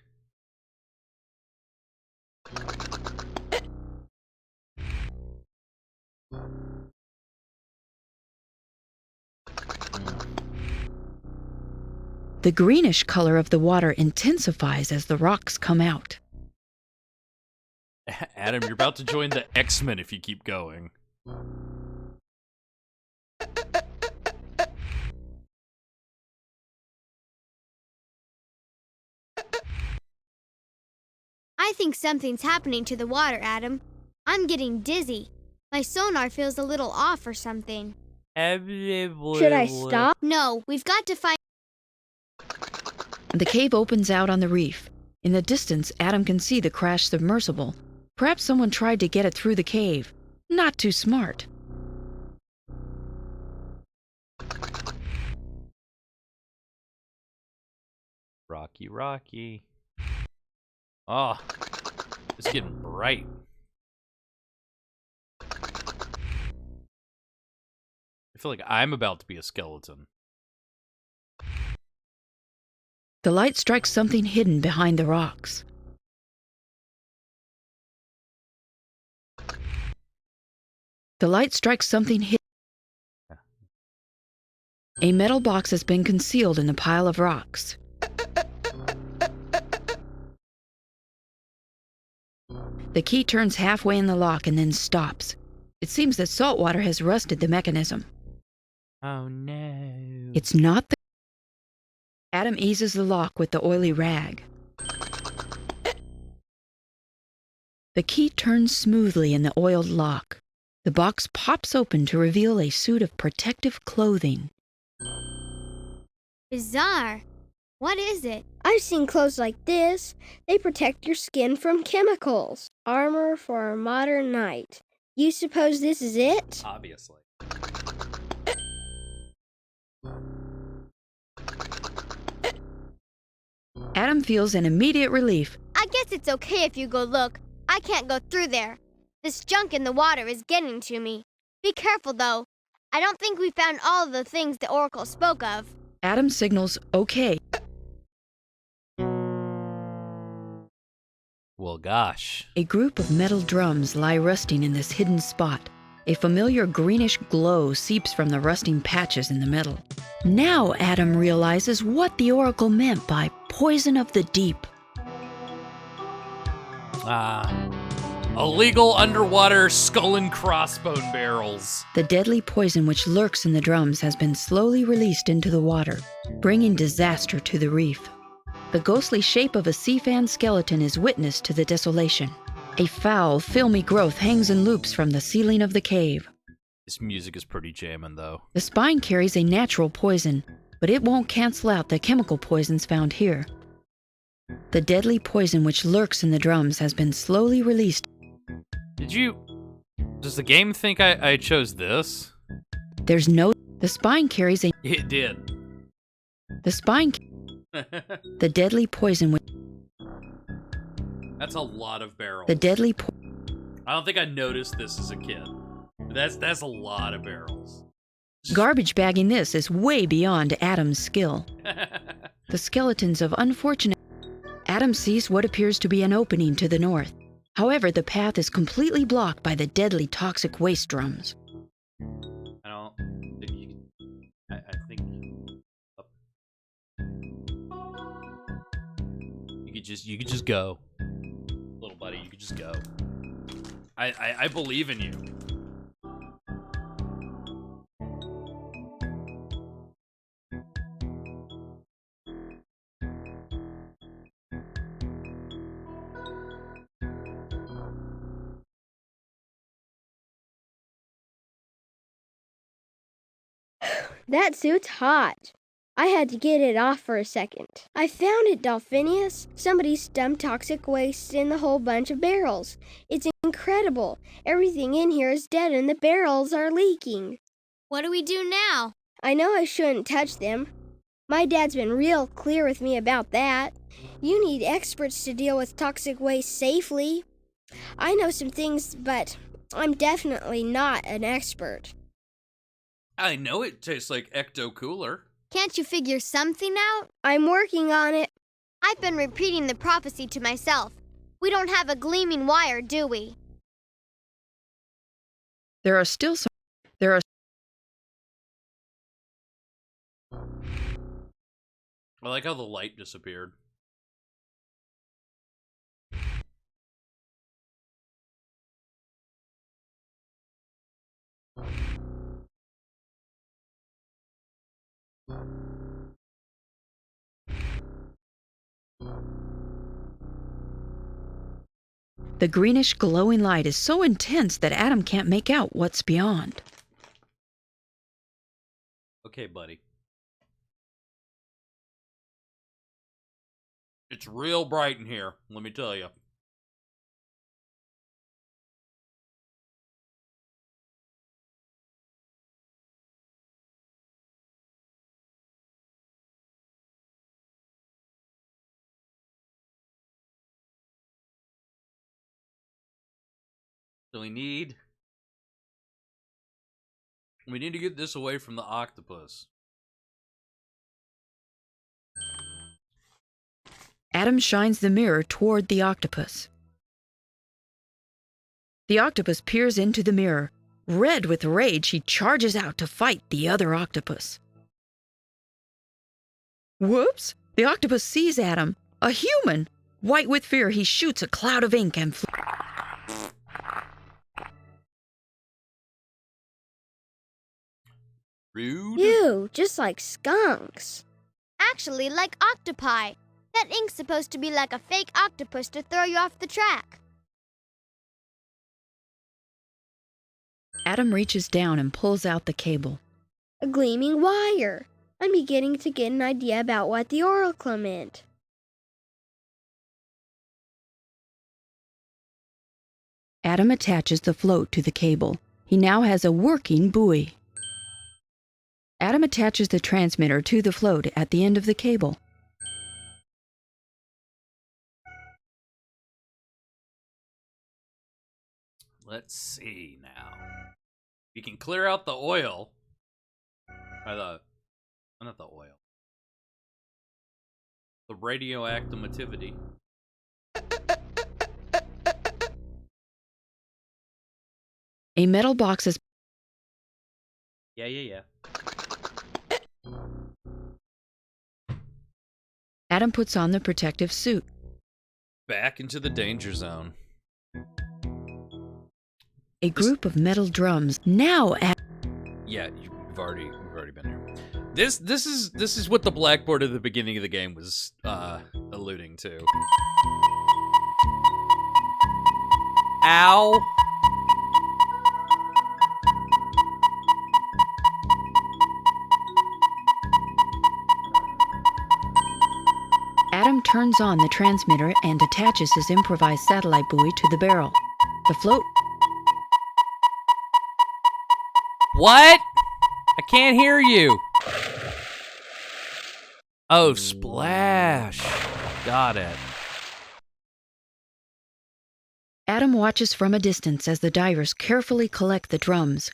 The greenish color of the water intensifies as the rocks come out. Adam, you're about to join the X-Men if you keep going. I think something's happening to the water, Adam. I'm getting dizzy. My sonar feels a little off or something. Should I stop? No, we've got to find... The cave opens out on the reef. In the distance, Adam can see the crashed submersible. Perhaps someone tried to get it through the cave. Not too smart. Rocky, Rocky. Oh, it's getting bright. I feel like I'm about to be a skeleton. The light strikes something hidden behind the rocks. The light strikes something hidden. A metal box has been concealed in a pile of rocks. The key turns halfway in the lock and then stops. It seems that salt water has rusted the mechanism. Oh no. It's not the... Adam eases the lock with the oily rag. The key turns smoothly in the oiled lock. The box pops open to reveal a suit of protective clothing. Bizarre. What is it? I've seen clothes like this. They protect your skin from chemicals. Armor for a modern knight. You suppose this is it? Obviously. Adam feels an immediate relief. I guess it's okay if you go look. I can't go through there. This junk in the water is getting to me. Be careful, though. I don't think we found all of the things the Oracle spoke of. Adam signals okay. Well, gosh. A group of metal drums lie rusting in this hidden spot. A familiar greenish glow seeps from the rusting patches in the metal. Now Adam realizes what the Oracle meant by poison of the deep. Illegal underwater skull and crossbone barrels. The deadly poison which lurks in the drums has been slowly released into the water, bringing disaster to the reef. The ghostly shape of a sea fan skeleton is witness to the desolation. A foul, filmy growth hangs in loops from the ceiling of the cave. This music is pretty jamming, though. The spine carries a natural poison, but it won't cancel out the chemical poisons found here. The deadly poison which lurks in the drums has been slowly released. Does the game think I chose this? There's no... The spine carries a... It did. The spine... The deadly poison which... That's a lot of barrels. The deadly... I don't think I noticed this as a kid. That's a lot of barrels. Garbage bagging this is way beyond Adam's skill. The skeletons of unfortunate... Adam sees what appears to be an opening to the north. However, the path is completely blocked by the deadly toxic waste drums. I think you could just go. Little buddy, you could just go. I believe in you. That suit's hot. I had to get it off for a second. I found it, Dolphinius. Somebody dumped toxic waste in the whole bunch of barrels. It's incredible. Everything in here is dead and the barrels are leaking. What do we do now? I know I shouldn't touch them. My dad's been real clear with me about that. You need experts to deal with toxic waste safely. I know some things, but I'm definitely not an expert. I know it tastes like Ecto Cooler. Can't you figure something out? I'm working on it. I've been repeating the prophecy to myself. We don't have a gleaming wire, do we? There are still some. There are. I like how the light disappeared. The greenish glowing light is so intense that Adam can't make out what's beyond. Okay, buddy. It's real bright in here, let me tell you. So we need to get this away from the octopus. Adam shines the mirror toward the octopus. The octopus peers into the mirror. Red with rage, he charges out to fight the other octopus. Whoops! The octopus sees Adam, a human. White with fear, he shoots a cloud of ink and Rude. Ew, just like skunks. Actually, like octopi. That ink's supposed to be like a fake octopus to throw you off the track. Adam reaches down and pulls out the cable. A gleaming wire. I'm beginning to get an idea about what the oracle meant. Adam attaches the float to the cable. He now has a working buoy. Adam attaches the transmitter to the float at the end of the cable. Let's see now. We can clear out the oil. Not the oil. The radioactivity. A metal box is... Yeah. Adam puts on the protective suit. Back into the danger zone. A group of metal drums now... Yeah, you've already been here. This is what the blackboard at the beginning of the game was alluding to. Ow! Adam turns on the transmitter and attaches his improvised satellite buoy to the barrel. The float... What? I can't hear you. Oh, splash. Got it. Adam watches from a distance as the divers carefully collect the drums.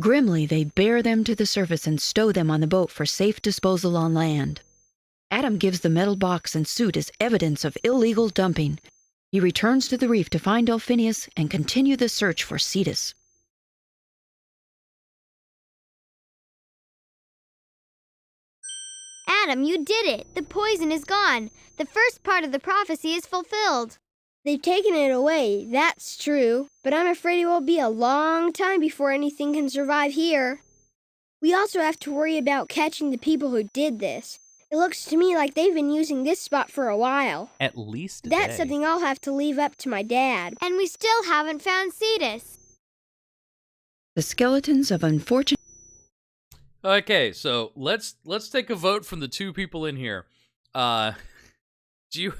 Grimly, they bear them to the surface and stow them on the boat for safe disposal on land. Adam gives the metal box and suit as evidence of illegal dumping. He returns to the reef to find Delphinius and continue the search for Cetus. Adam, you did it! The poison is gone. The first part of the prophecy is fulfilled. They've taken it away, that's true, but I'm afraid it will be a long time before anything can survive here. We also have to worry about catching the people who did this. It looks to me like they've been using this spot for a while. At least a That's day. something I'll have to leave up to my dad. And we still haven't found Cetus. The skeletons of unfortunate... Okay, so let's take a vote from the two people in here. Do you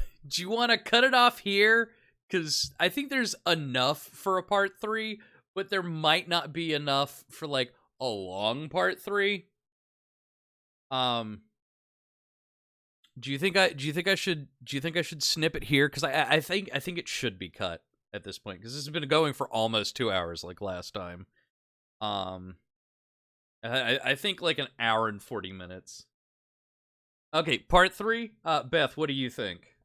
want to cut it off here? Because I think there's enough for a part 3, but there might not be enough for like a long part 3. Do you think I should snip it here? Because I think it should be cut at this point, because this has been going for almost 2 hours like last time. I think like an hour and 40 minutes. Okay, part 3. Beth, what do you think?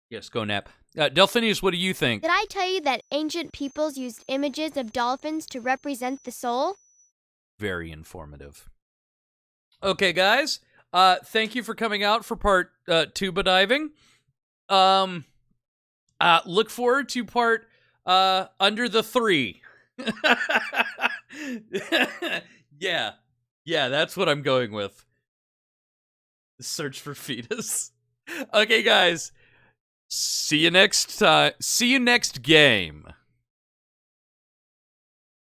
Yes, go nap. Delphinius, what do you think? Did I tell you that ancient peoples used images of dolphins to represent the soul? Very informative. Okay, guys. Thank you for coming out for part tuba diving. Look forward to part under the 3. Yeah, that's what I'm going with. Search for fetus. Okay, guys. See you next time. See you next game.